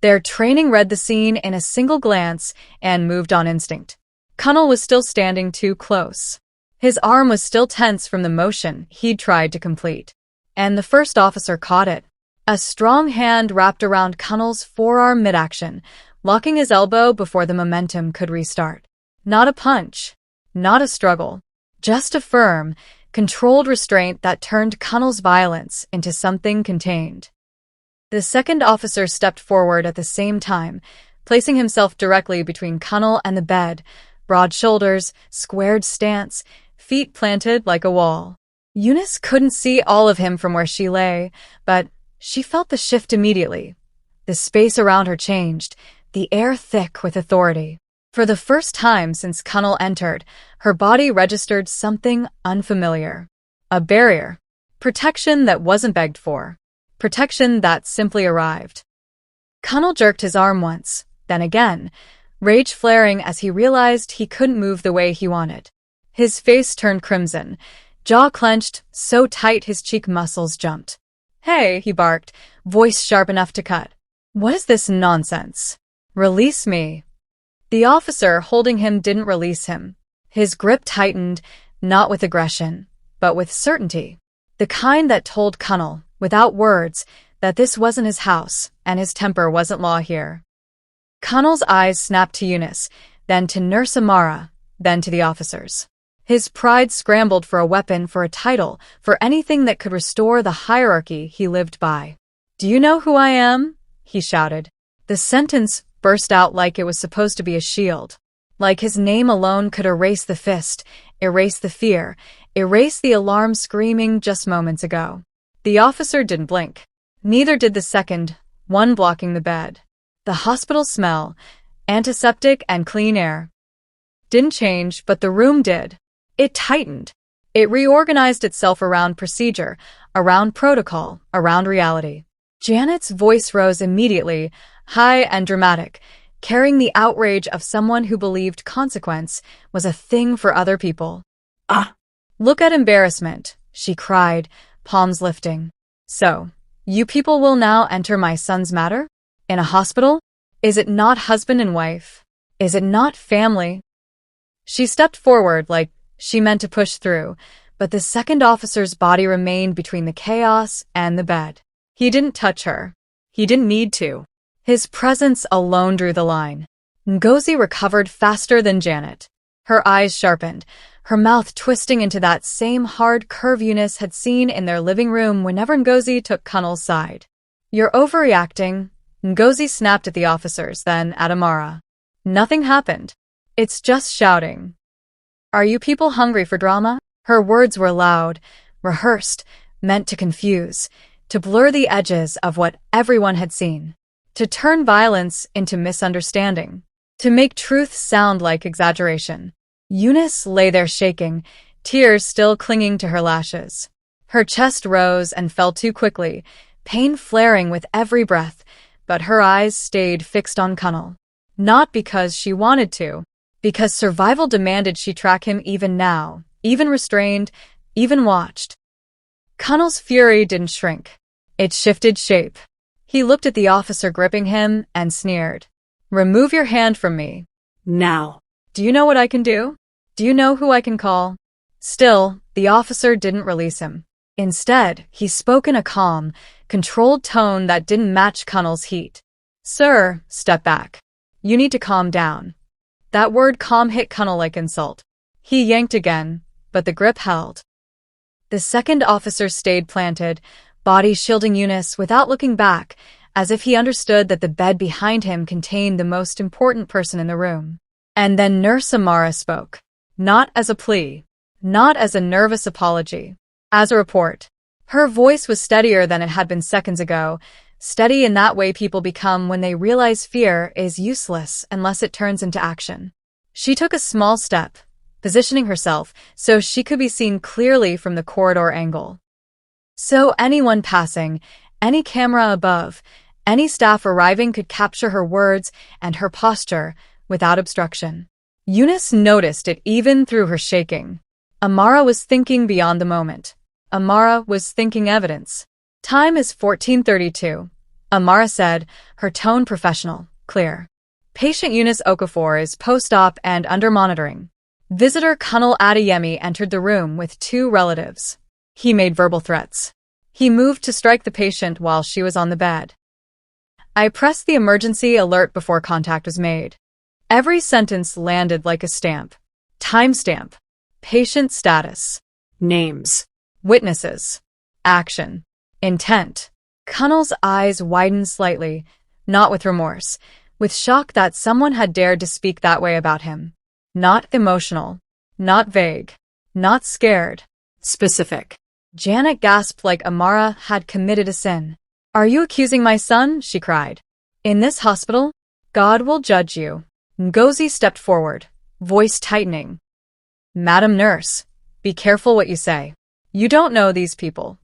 Their training read the scene in a single glance and moved on instinct. Kunnel was still standing too close. His arm was still tense from the motion he'd tried to complete. And the first officer caught it. A strong hand wrapped around Kunnel's forearm mid-action, locking his elbow before the momentum could restart. Not a punch. Not a struggle. Just a firm, controlled restraint that turned Kunnel's violence into something contained. The second officer stepped forward at the same time, placing himself directly between Kunnel and the bed, broad shoulders, squared stance, feet planted like a wall. Eunice couldn't see all of him from where she lay, but she felt the shift immediately. The space around her changed, the air thick with authority. For the first time since Connell entered, her body registered something unfamiliar. A barrier. Protection that wasn't begged for. Protection that simply arrived. Connell jerked his arm once, then again, rage flaring as he realized he couldn't move the way he wanted. His face turned crimson, jaw clenched, so tight his cheek muscles jumped. "Hey," he barked, voice sharp enough to cut. "What is this nonsense? Release me." The officer holding him didn't release him. His grip tightened, not with aggression, but with certainty. The kind that told Connell, without words, that this wasn't his house and his temper wasn't law here. Connell's eyes snapped to Eunice, then to Nurse Amara, then to the officers. His pride scrambled for a weapon, for a title, for anything that could restore the hierarchy he lived by. "Do you know who I am?" he shouted. The sentence burst out like it was supposed to be a shield. Like his name alone could erase the fist, erase the fear, erase the alarm screaming just moments ago. The officer didn't blink. Neither did the second, one blocking the bed. The hospital smell, antiseptic and clean air, didn't change, but the room did. It tightened. It reorganized itself around procedure, around protocol, around reality. Janet's voice rose immediately, high and dramatic, carrying the outrage of someone who believed consequence was a thing for other people. Ah! "Look at embarrassment," she cried, palms lifting. "So, you people will now enter my son's matter? In a hospital? Is it not husband and wife? Is it not family?" She stepped forward like she meant to push through, but the second officer's body remained between the chaos and the bed. He didn't touch her. He didn't need to. His presence alone drew the line. Ngozi recovered faster than Janet. Her eyes sharpened, her mouth twisting into that same hard curve Eunice had seen in their living room whenever Ngozi took Connell's side. "You're overreacting," Ngozi snapped at the officers, then at Amara. "Nothing happened. It's just shouting. Are you people hungry for drama?" Her words were loud, rehearsed, meant to confuse, to blur the edges of what everyone had seen, to turn violence into misunderstanding, to make truth sound like exaggeration. Eunice lay there shaking, tears still clinging to her lashes. Her chest rose and fell too quickly, pain flaring with every breath, but her eyes stayed fixed on Connell. Not because she wanted to, because survival demanded she track him even now, even restrained, even watched. Connell's fury didn't shrink. It shifted shape. He looked at the officer gripping him and sneered. "Remove your hand from me. Now." Do you know what I can do? Do you know who I can call?" Still, the officer didn't release him. Instead, he spoke in a calm, controlled tone that didn't match Connell's heat. "Sir, step back. You need to calm down." That word calm hit Connell like insult. He yanked again, but the grip held. The second officer stayed planted, body shielding Eunice without looking back, as if he understood that the bed behind him contained the most important person in the room. And then Nurse Amara spoke. Not as a plea, not as a nervous apology, as a report. Her voice was steadier than it had been seconds ago, steady in that way people become when they realize fear is useless unless it turns into action. She took a small step, positioning herself so she could be seen clearly from the corridor angle. So anyone passing, any camera above, any staff arriving could capture her words and her posture without obstruction. Eunice noticed it even through her shaking. Amara was thinking beyond the moment. Amara was thinking evidence. "Time is 14:32, Amara said, her tone professional, clear. "Patient Eunice Okafor is post-op and under monitoring." Visitor Kunal Adeyemi entered the room with 2 relatives. He made verbal threats. He moved to strike the patient while she was on the bed. I pressed the emergency alert before contact was made. Every sentence landed like a stamp. Timestamp. Patient status. Names. Witnesses. Action. Intent. Kunal's eyes widened slightly, not with remorse, with shock that someone had dared to speak that way about him. Not emotional. Not vague. Not scared. Specific. Janet gasped like Amara had committed a sin. "Are you accusing my son?" she cried. "In this hospital? God will judge you. Ngozi stepped forward, voice tightening. Madam Nurse, be careful what you say. You don't know these people.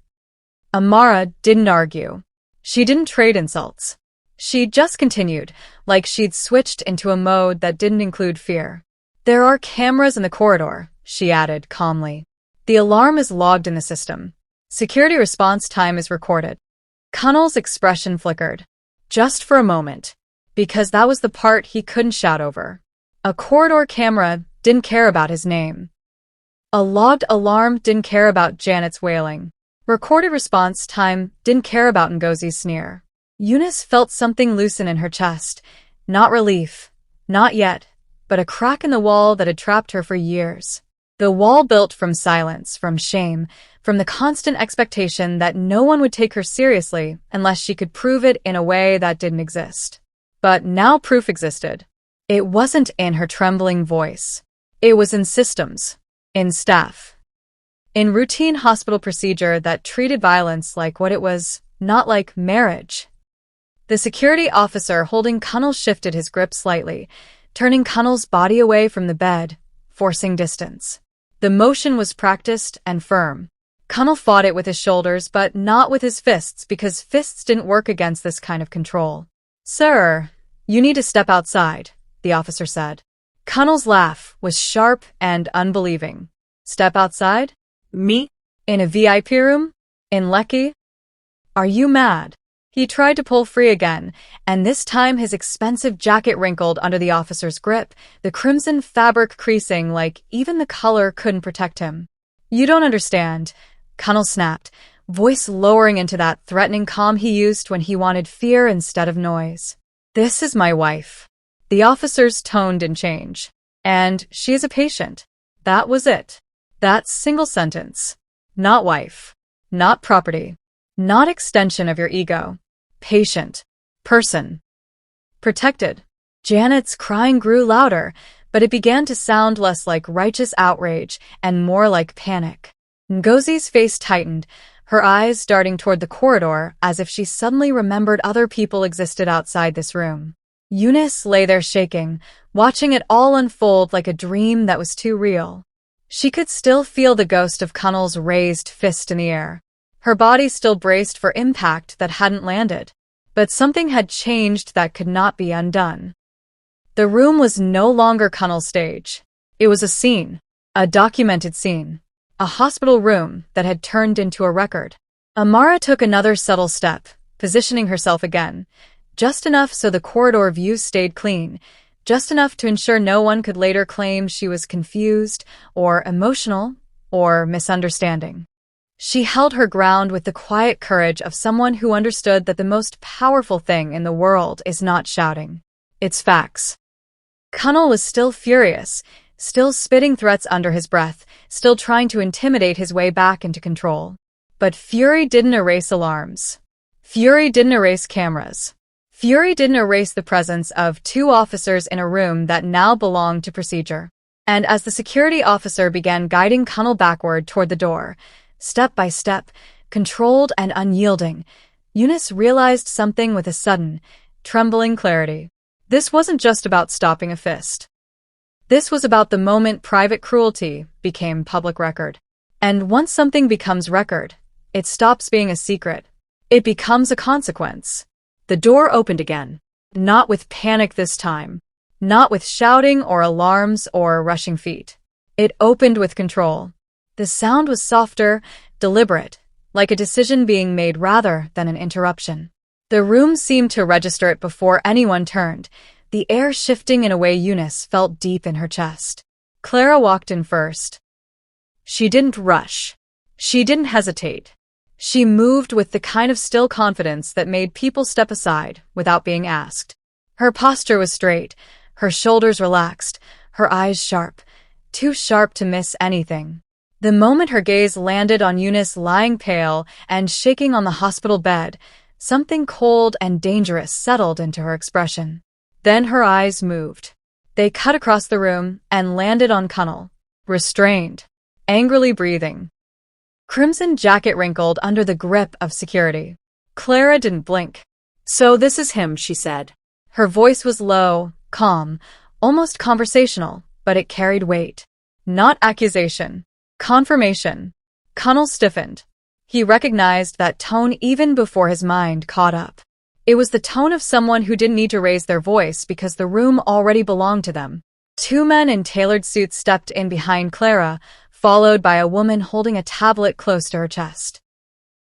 Amara didn't argue. She didn't trade insults. She just continued, like she'd switched into a mode that didn't include fear. There are cameras in the corridor, she added calmly. The alarm is logged in the system. Security response time is recorded. Connell's expression flickered. Just for a moment. Because that was the part he couldn't shout over. A corridor camera didn't care about his name. A logged alarm didn't care about Janet's wailing. Recorded response time didn't care about Ngozi's sneer. Eunice felt something loosen in her chest. Not relief. Not yet. But a crack in the wall that had trapped her for years. The wall built from silence, from shame, from the constant expectation that no one would take her seriously unless she could prove it in a way that didn't exist. But now proof existed. It wasn't in her trembling voice. It was in systems. In staff. In routine hospital procedure that treated violence like what it was, not like marriage. The security officer holding Connell shifted his grip slightly, turning Connell's body away from the bed, forcing distance. The motion was practiced and firm. Connell fought it with his shoulders, but not with his fists, because fists didn't work against this kind of control. Sir, you need to step outside, the officer said. Connell's laugh was sharp and unbelieving. Step outside? Me? In a VIP room? In Lekki? Are you mad? He tried to pull free again, and this time his expensive jacket wrinkled under the officer's grip, the crimson fabric creasing like even the color couldn't protect him. You don't understand, Connell snapped, voice lowering into that threatening calm he used when he wanted fear instead of noise. This is my wife. The officer's tone didn't change. And she is a patient. That was it. That single sentence. Not wife. Not property. Not extension of your ego. Patient. Person. Protected. Janet's crying grew louder, but it began to sound less like righteous outrage and more like panic. Ngozi's face tightened, her eyes darting toward the corridor as if she suddenly remembered other people existed outside this room. Eunice lay there shaking, watching it all unfold like a dream that was too real. She could still feel the ghost of Connell's raised fist in the air. Her body still braced for impact that hadn't landed. But something had changed that could not be undone. The room was no longer Connell's stage. It was a scene. A documented scene. A hospital room that had turned into a record. Amara took another subtle step, positioning herself again. Just enough so the corridor view stayed clean. Just enough to ensure no one could later claim she was confused, or emotional, or misunderstanding. She held her ground with the quiet courage of someone who understood that the most powerful thing in the world is not shouting. It's facts. Connell was still furious, still spitting threats under his breath, still trying to intimidate his way back into control. But fury didn't erase alarms. Fury didn't erase cameras. Fury didn't erase the presence of two officers in a room that now belonged to procedure. And as the security officer began guiding Connell backward toward the door, step by step, controlled and unyielding, Eunice realized something with a sudden, trembling clarity. This wasn't just about stopping a fist. This was about the moment private cruelty became public record. And once something becomes record, it stops being a secret. It becomes a consequence. The door opened again. Not with panic this time. Not with shouting or alarms or rushing feet. It opened with control. The sound was softer, deliberate, like a decision being made rather than an interruption. The room seemed to register it before anyone turned, the air shifting in a way Eunice felt deep in her chest. Clara walked in first. She didn't rush. She didn't hesitate. She moved with the kind of still confidence that made people step aside without being asked. Her posture was straight, her shoulders relaxed, her eyes sharp, too sharp to miss anything. The moment her gaze landed on Eunice lying pale and shaking on the hospital bed, something cold and dangerous settled into her expression. Then her eyes moved. They cut across the room and landed on Connell, restrained, angrily breathing. Crimson jacket wrinkled under the grip of security. Clara didn't blink. So this is him, she said. Her voice was low, calm, almost conversational, but it carried weight. Not accusation. Confirmation. Connell stiffened. He recognized that tone even before his mind caught up. It was the tone of someone who didn't need to raise their voice because the room already belonged to them. Two men in tailored suits stepped in behind Clara, followed by a woman holding a tablet close to her chest.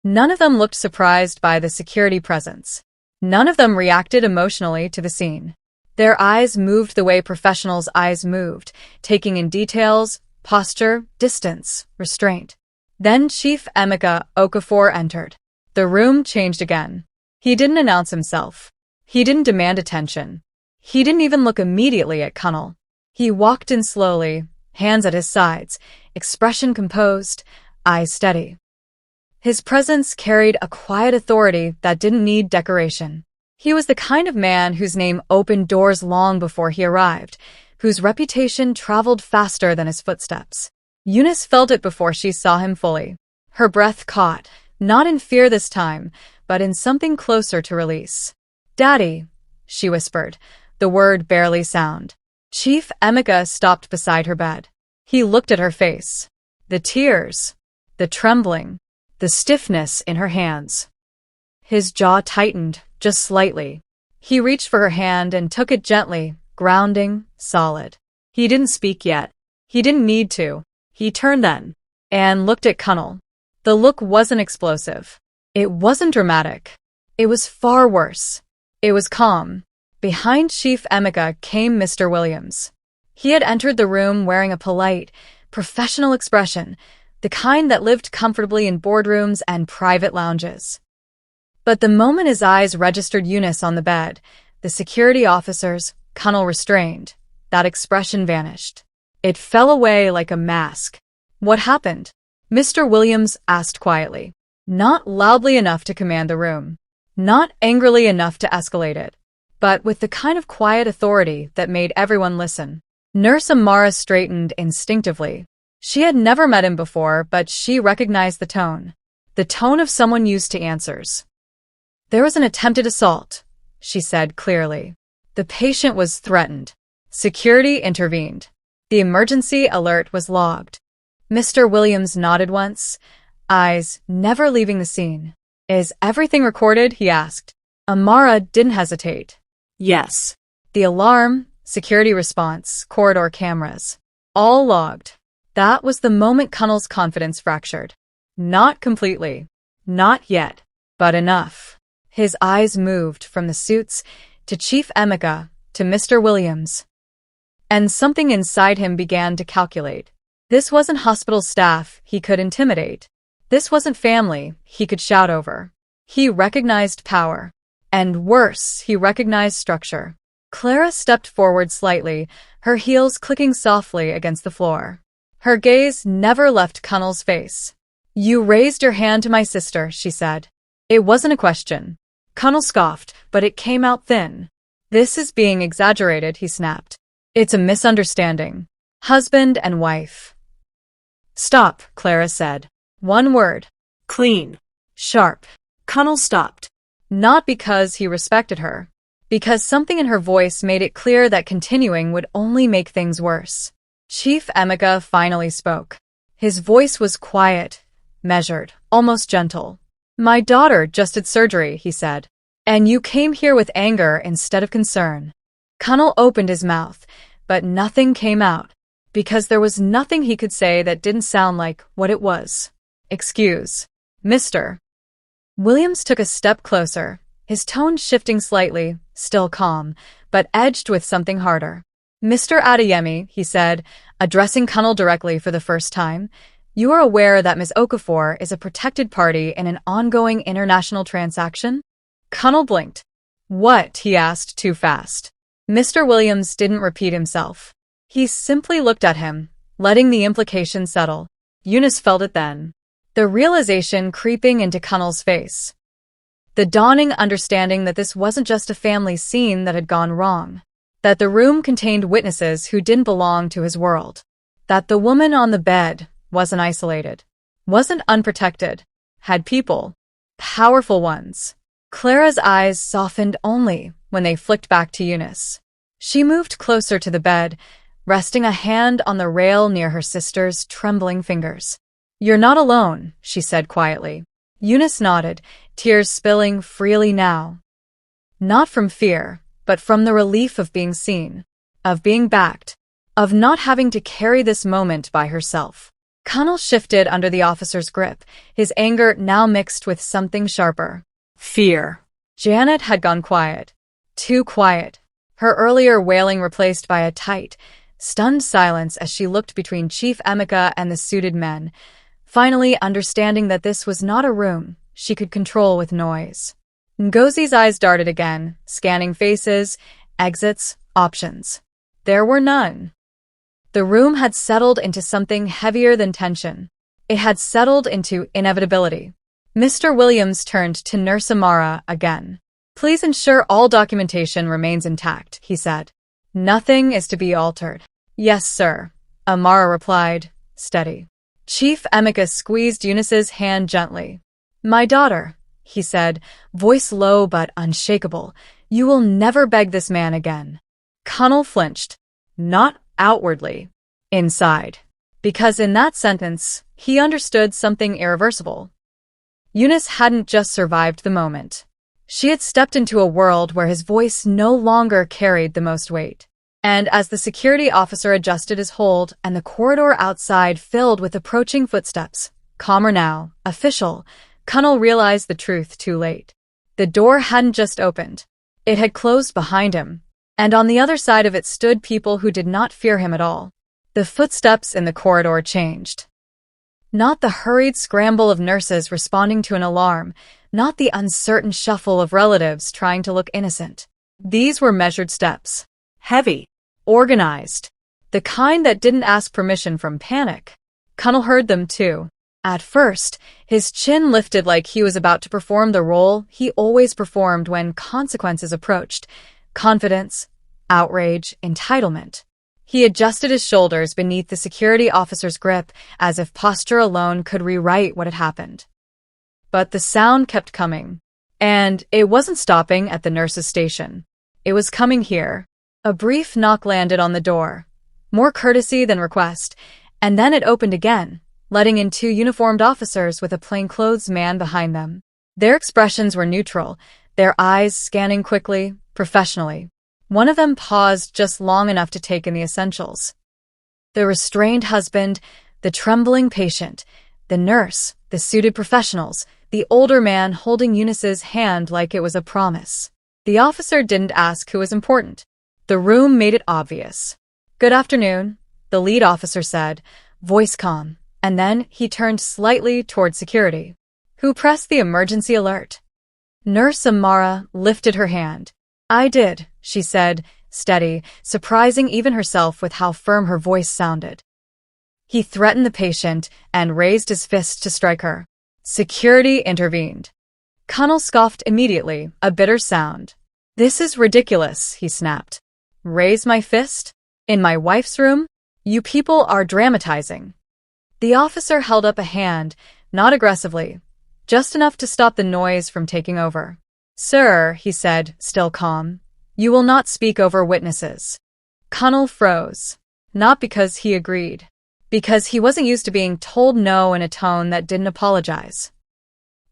None of them looked surprised by the security presence. None of them reacted emotionally to the scene. Their eyes moved the way professionals' eyes moved, taking in details, posture, distance, restraint. Then Chief Emeka Okafor entered. The room changed again. He didn't announce himself. He didn't demand attention. He didn't even look immediately at Connell. He walked in slowly, hands at his sides, expression composed, eyes steady. His presence carried a quiet authority that didn't need decoration. He was the kind of man whose name opened doors long before he arrived, whose reputation traveled faster than his footsteps. Eunice felt it before she saw him fully. Her breath caught, not in fear this time, but in something closer to release. "Daddy," she whispered, the word barely sound. Chief Emeka stopped beside her bed. He looked at her face. The tears, the trembling, the stiffness in her hands. His jaw tightened, just slightly. He reached for her hand and took it gently, grounding, solid. He didn't speak yet. He didn't need to. He turned then and looked at Connell. The look wasn't explosive. It wasn't dramatic. It was far worse. It was calm. Behind Chief Emeka came Mr. Williams. He had entered the room wearing a polite, professional expression, the kind that lived comfortably in boardrooms and private lounges. But the moment his eyes registered Eunice on the bed, the security officers, Connell restrained, that expression vanished. It fell away like a mask. "What happened?" Mr. Williams asked quietly. Not loudly enough to command the room. Not angrily enough to escalate it. But with the kind of quiet authority that made everyone listen. Nurse Amara straightened instinctively. She had never met him before, but she recognized the tone. The tone of someone used to answers. "There was an attempted assault," she said clearly. The patient was threatened. Security intervened. The emergency alert was logged. Mr. Williams nodded once, eyes never leaving the scene. "Is everything recorded?" he asked. Amara didn't hesitate. Yes. The alarm, security response, corridor cameras. All logged. That was the moment Connell's confidence fractured. Not completely. Not yet. But enough. His eyes moved from the suits to Chief Emeka to Mr. Williams. And something inside him began to calculate. This wasn't hospital staff he could intimidate. This wasn't family he could shout over. He recognized power. And worse, he recognized structure. Clara stepped forward slightly, her heels clicking softly against the floor. Her gaze never left Connell's face. "You raised your hand to my sister," she said. It wasn't a question. Connell scoffed, but it came out thin. "This is being exaggerated," he snapped. "It's a misunderstanding. Husband and wife." "Stop," Clara said. One word. Clean. Sharp. Connell stopped. Not because he respected her. Because something in her voice made it clear that continuing would only make things worse. Chief Emeka finally spoke. His voice was quiet, measured, almost gentle. "My daughter just had surgery," he said. "And you came here with anger instead of concern." Connell opened his mouth, but nothing came out. Because there was nothing he could say that didn't sound like what it was. "Excuse. Mr." Williams took a step closer, his tone shifting slightly, still calm, but edged with something harder. "Mr. Adeyemi," he said, addressing Connell directly for the first time, "you are aware that Ms. Okafor is a protected party in an ongoing international transaction?" Connell blinked. "What?" he asked too fast. Mr. Williams didn't repeat himself. He simply looked at him, letting the implication settle. Eunice felt it then. The realization creeping into Connell's face. The dawning understanding that this wasn't just a family scene that had gone wrong. That the room contained witnesses who didn't belong to his world. That the woman on the bed wasn't isolated. Wasn't unprotected. Had people. Powerful ones. Clara's eyes softened only when they flicked back to Eunice. She moved closer to the bed, resting a hand on the rail near her sister's trembling fingers. "You're not alone," she said quietly. Eunice nodded, tears spilling freely now. Not from fear, but from the relief of being seen, of being backed, of not having to carry this moment by herself. Connell shifted under the officer's grip, his anger now mixed with something sharper. Fear. Janet had gone quiet. Too quiet. Her earlier wailing replaced by a tight, stunned silence as she looked between Chief Emeka and the suited men, finally understanding that this was not a room she could control with noise. Ngozi's eyes darted again, scanning faces, exits, options. There were none. The room had settled into something heavier than tension. It had settled into inevitability. Mr. Williams turned to Nurse Amara again. "Please ensure all documentation remains intact," he said. "Nothing is to be altered." "Yes, sir," Amara replied, steady. Chief Emeka squeezed Eunice's hand gently. "My daughter," he said, voice low but unshakable, "you will never beg this man again." Connell flinched. Not outwardly. Inside. Because in that sentence, he understood something irreversible. Eunice hadn't just survived the moment. She had stepped into a world where his voice no longer carried the most weight. And as the security officer adjusted his hold and the corridor outside filled with approaching footsteps, calmer now, official, Connell realized the truth too late. The door hadn't just opened. It had closed behind him, and on the other side of it stood people who did not fear him at all. The footsteps in the corridor changed. Not the hurried scramble of nurses responding to an alarm, not the uncertain shuffle of relatives trying to look innocent. These were measured steps. Heavy. Organized. The kind that didn't ask permission from panic. Connell heard them too. At first, his chin lifted like he was about to perform the role he always performed when consequences approached. Confidence, outrage, entitlement. He adjusted his shoulders beneath the security officer's grip as if posture alone could rewrite what had happened. But the sound kept coming. And it wasn't stopping at the nurse's station. It was coming here. A brief knock landed on the door. More courtesy than request. And then it opened again, letting in two uniformed officers with a plainclothes man behind them. Their expressions were neutral, their eyes scanning quickly, professionally. One of them paused just long enough to take in the essentials. The restrained husband, the trembling patient, the nurse, the suited professionals, the older man holding Eunice's hand like it was a promise. The officer didn't ask who was important. The room made it obvious. "Good afternoon," the lead officer said, voice calm, and then he turned slightly toward security. "Who pressed the emergency alert?" Nurse Amara lifted her hand. "I did," she said, steady, surprising even herself with how firm her voice sounded. He threatened the patient and raised his fist to strike her. Security intervened. Connell scoffed immediately, a bitter sound. "This is ridiculous," he snapped. "Raise my fist? In my wife's room? You people are dramatizing." The officer held up a hand, not aggressively, just enough to stop the noise from taking over. "Sir," he said, still calm, "you will not speak over witnesses." Connell froze. Not because he agreed. Because he wasn't used to being told no in a tone that didn't apologize.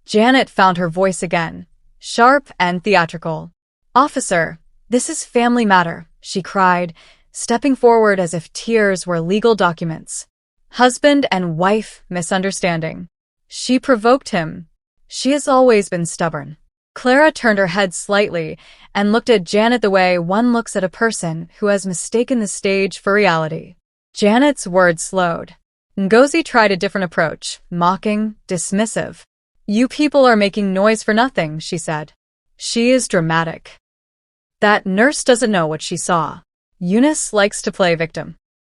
Janet found her voice again, sharp and theatrical. "Officer, this is family matter," she cried, stepping forward as if tears were legal documents. Husband and wife misunderstanding. She provoked him. She has always been stubborn. Clara turned her head slightly and looked at Janet the way one looks at a person who has mistaken the stage for reality. Janet's words slowed. Ngozi tried a different approach, mocking, dismissive. "You people are making noise for nothing," she said. "She is dramatic. That nurse doesn't know what she saw. Eunice likes to play victim."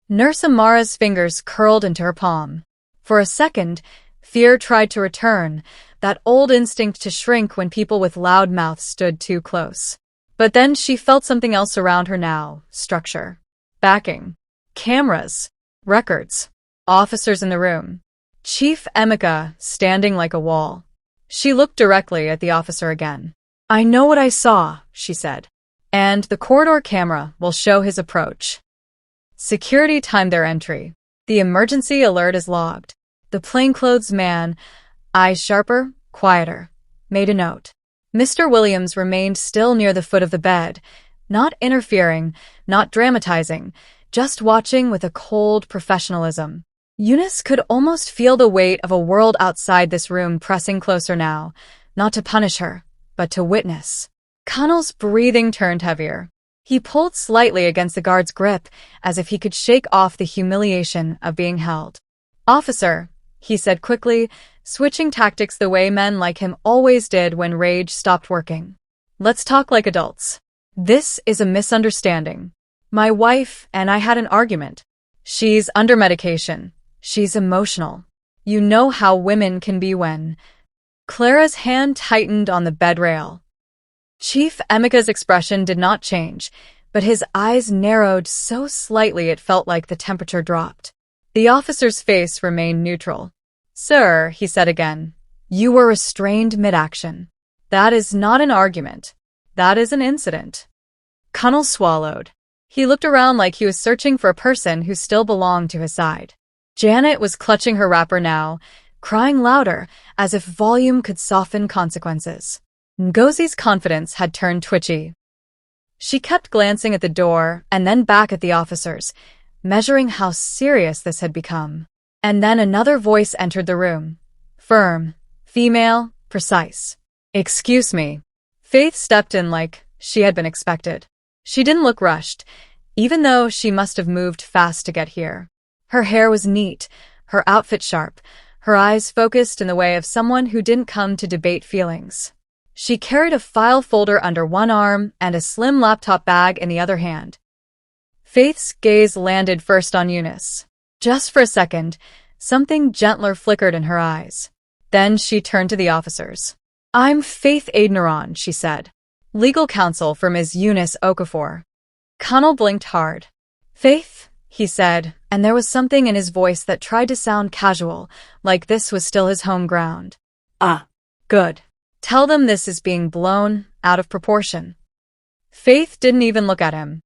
Nurse Amara's fingers curled into her palm. For a second, fear tried to return, that old instinct to shrink when people with loud mouths stood too close. But then she felt something else around her now, structure. Backing. Cameras. Records. Officers in the room. Chief Emeka standing like a wall. She looked directly at the officer again. I know what I saw, she said. And the corridor camera will show his approach. Security timed their entry. The emergency alert is logged. The plainclothes man, eyes sharper, quieter, made a note. Mr. Williams remained still near the foot of the bed, not interfering, not dramatizing, just watching with a cold professionalism. Eunice could almost feel the weight of a world outside this room pressing closer now, not to punish her, but to witness. Connell's breathing turned heavier. He pulled slightly against the guard's grip, as if he could shake off the humiliation of being held. "Officer," he said quickly, switching tactics the way men like him always did when rage stopped working. "Let's talk like adults. This is a misunderstanding. My wife and I had an argument. She's under medication. She's emotional. You know how women can be when—" Clara's hand tightened on the bed rail. Chief Emeka's expression did not change, but his eyes narrowed so slightly it felt like the temperature dropped. The officer's face remained neutral. "Sir," he said again, "you were restrained mid-action. That is not an argument. That is an incident." Connell swallowed. He looked around like he was searching for a person who still belonged to his side. Janet was clutching her wrapper now, crying louder, as if volume could soften consequences. Ngozi's confidence had turned twitchy. She kept glancing at the door and then back at the officers, measuring how serious this had become. And then another voice entered the room. Firm, female, precise. "Excuse me." Faith stepped in like she had been expected. She didn't look rushed, even though she must have moved fast to get here. Her hair was neat, her outfit sharp, her eyes focused in the way of someone who didn't come to debate feelings. She carried a file folder under one arm and a slim laptop bag in the other hand. Faith's gaze landed first on Eunice. Just for a second, something gentler flickered in her eyes. Then she turned to the officers. "I'm Faith Adneron," she said. "Legal counsel for Ms. Eunice Okafor." Connell blinked hard. "Faith?" he said, and there was something in his voice that tried to sound casual, like this was still his home ground. Ah. "Good. Tell them this is being blown out of proportion." Faith didn't even look at him.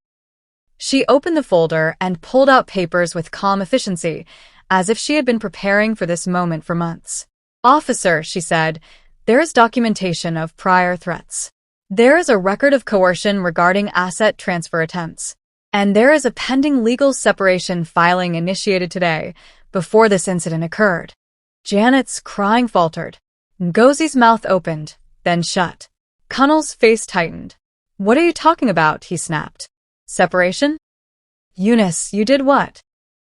She opened the folder and pulled out papers with calm efficiency, as if she had been preparing for this moment for months. "Officer," she said, "there is documentation of prior threats. There is a record of coercion regarding asset transfer attempts. And there is a pending legal separation filing initiated today, before this incident occurred." Janet's crying faltered. Ngozi's mouth opened, then shut. Connell's face tightened. "What are you talking about?" he snapped. "Separation?" "Eunice, you did what?"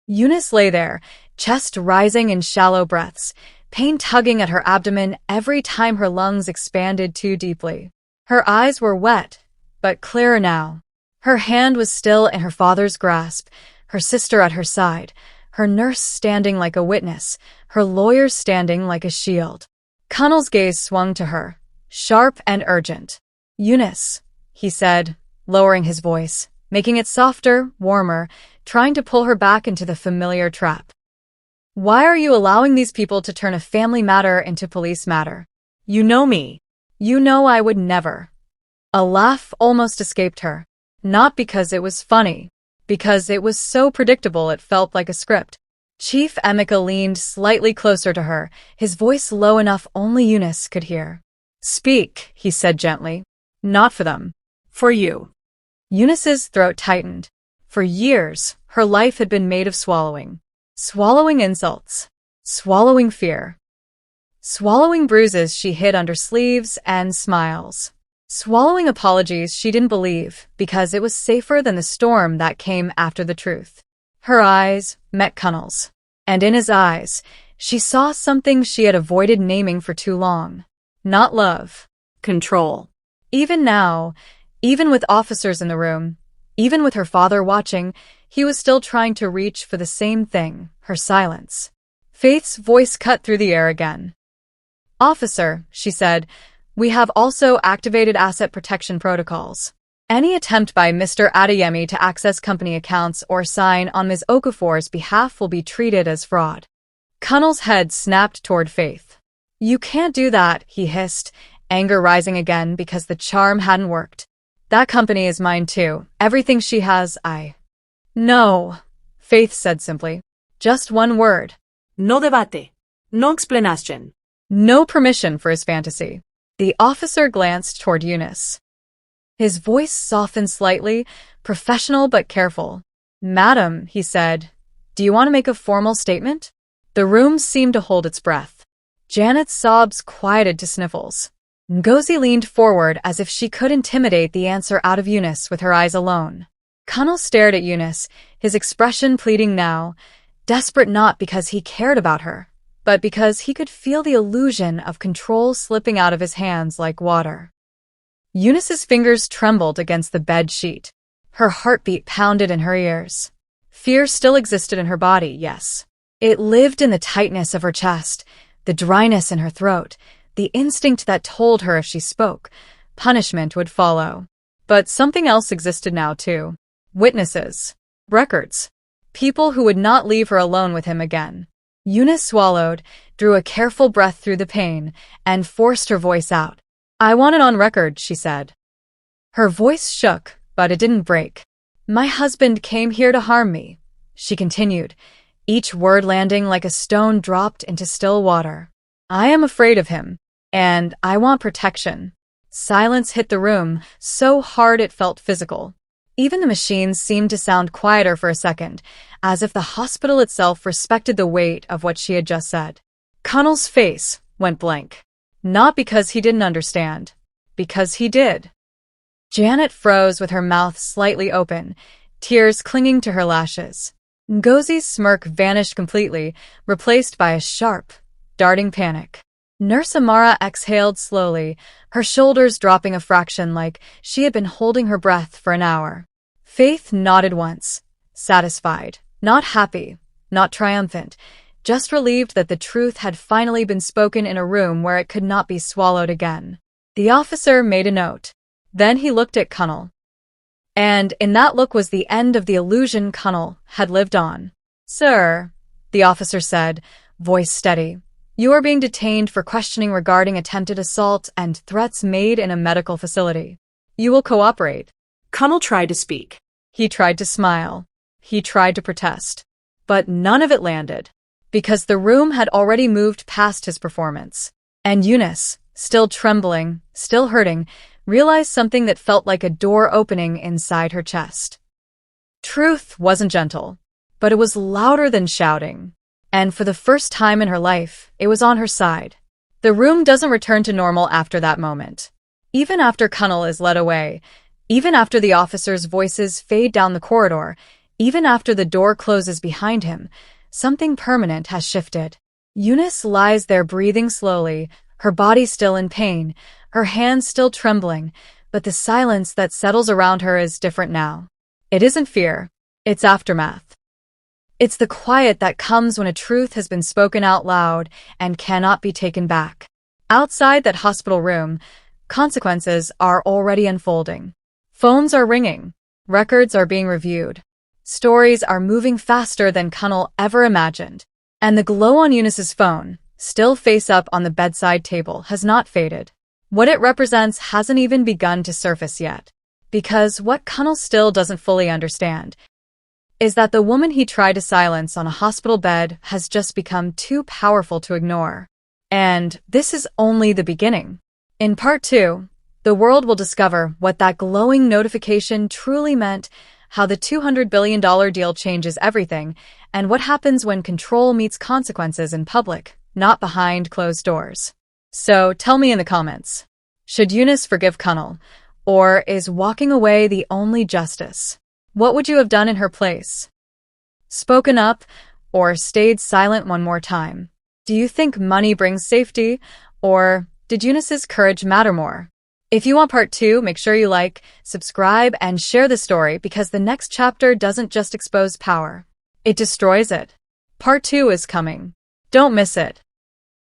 Eunice lay there, chest rising in shallow breaths, pain tugging at her abdomen every time her lungs expanded too deeply. Her eyes were wet, but clearer now. Her hand was still in her father's grasp, her sister at her side, her nurse standing like a witness, her lawyer standing like a shield. Connell's gaze swung to her, sharp and urgent. "Eunice," he said, lowering his voice, making it softer, warmer, trying to pull her back into the familiar trap. "Why are you allowing these people to turn a family matter into police matter? You know me. You know I would never." A laugh almost escaped her. Not because it was funny, because it was so predictable it felt like a script. Chief Emeka leaned slightly closer to her, his voice low enough only Eunice could hear. "Speak," he said gently. "Not for them. For you." Eunice's throat tightened. For years, her life had been made of swallowing. Swallowing insults. Swallowing fear. Swallowing bruises she hid under sleeves and smiles. Swallowing apologies she didn't believe because it was safer than the storm that came after the truth. Her eyes met Connell's, and in his eyes, she saw something she had avoided naming for too long. Not love. Control. Even now, even with officers in the room, even with her father watching, he was still trying to reach for the same thing, her silence. Faith's voice cut through the air again. "Officer," she said, "we have also activated asset protection protocols. Any attempt by Mr. Adeyemi to access company accounts or sign on Ms. Okafor's behalf will be treated as fraud." Connell's head snapped toward Faith. "You can't do that," he hissed, anger rising again because the charm hadn't worked. That company is mine too. Everything she has, No, Faith said simply. Just one word. No debate. No explanation. No permission for his fantasy. The officer glanced toward Eunice. His voice softened slightly, professional but careful. Madam, he said, do you want to make a formal statement? The room seemed to hold its breath. Janet's sobs quieted to sniffles. Ngozi leaned forward as if she could intimidate the answer out of Eunice with her eyes alone. Connell stared at Eunice, his expression pleading now, desperate not because he cared about her, but because he could feel the illusion of control slipping out of his hands like water. Eunice's fingers trembled against the bed sheet. Her heartbeat pounded in her ears. Fear still existed in her body, yes. It lived in the tightness of her chest, the dryness in her throat, the instinct that told her if she spoke, punishment would follow. But something else existed now, too. Witnesses. Records. People who would not leave her alone with him again. Eunice swallowed, drew a careful breath through the pain, and forced her voice out. I want it on record, she said. Her voice shook, but it didn't break. My husband came here to harm me, she continued, each word landing like a stone dropped into still water. I am afraid of him, and I want protection. Silence hit the room, so hard it felt physical. Even the machines seemed to sound quieter for a second, as if the hospital itself respected the weight of what she had just said. Connell's face went blank. Not because he didn't understand, because he did. Janet froze with her mouth slightly open, tears clinging to her lashes. Ngozi's smirk vanished completely, replaced by a sharp, darting panic. Nurse Amara exhaled slowly, her shoulders dropping a fraction like she had been holding her breath for an hour. Faith nodded once, satisfied, not happy, not triumphant, just relieved that the truth had finally been spoken in a room where it could not be swallowed again. The officer made a note. Then he looked at Connell. And in that look was the end of the illusion Connell had lived on. Sir, the officer said, voice steady, you are being detained for questioning regarding attempted assault and threats made in a medical facility. You will cooperate. Connell tried to speak. He tried to smile. He tried to protest. But none of it landed, because the room had already moved past his performance. And Eunice, still trembling, still hurting, realized something that felt like a door opening inside her chest. Truth wasn't gentle, but it was louder than shouting. And for the first time in her life, it was on her side. The room doesn't return to normal after that moment. Even after Connell is led away, even after the officers' voices fade down the corridor, even after the door closes behind him, something permanent has shifted. Eunice lies there breathing slowly, her body still in pain, her hands still trembling, but the silence that settles around her is different now. It isn't fear, it's aftermath. It's the quiet that comes when a truth has been spoken out loud and cannot be taken back. Outside that hospital room, consequences are already unfolding. Phones are ringing. Records are being reviewed. Stories are moving faster than Connell ever imagined. And the glow on Eunice's phone, still face up on the bedside table, has not faded. What it represents hasn't even begun to surface yet. Because what Connell still doesn't fully understand is that the woman he tried to silence on a hospital bed has just become too powerful to ignore. And this is only the beginning. In part 2, the world will discover what that glowing notification truly meant, how the $200 billion deal changes everything, and what happens when control meets consequences in public, not behind closed doors. So tell me in the comments, should Eunice forgive Connell, or is walking away the only justice? What would you have done in her place? Spoken up, or stayed silent one more time? Do you think money brings safety, or did Eunice's courage matter more? If you want part 2, make sure you like, subscribe, and share the story because the next chapter doesn't just expose power. It destroys it. Part 2 is coming. Don't miss it.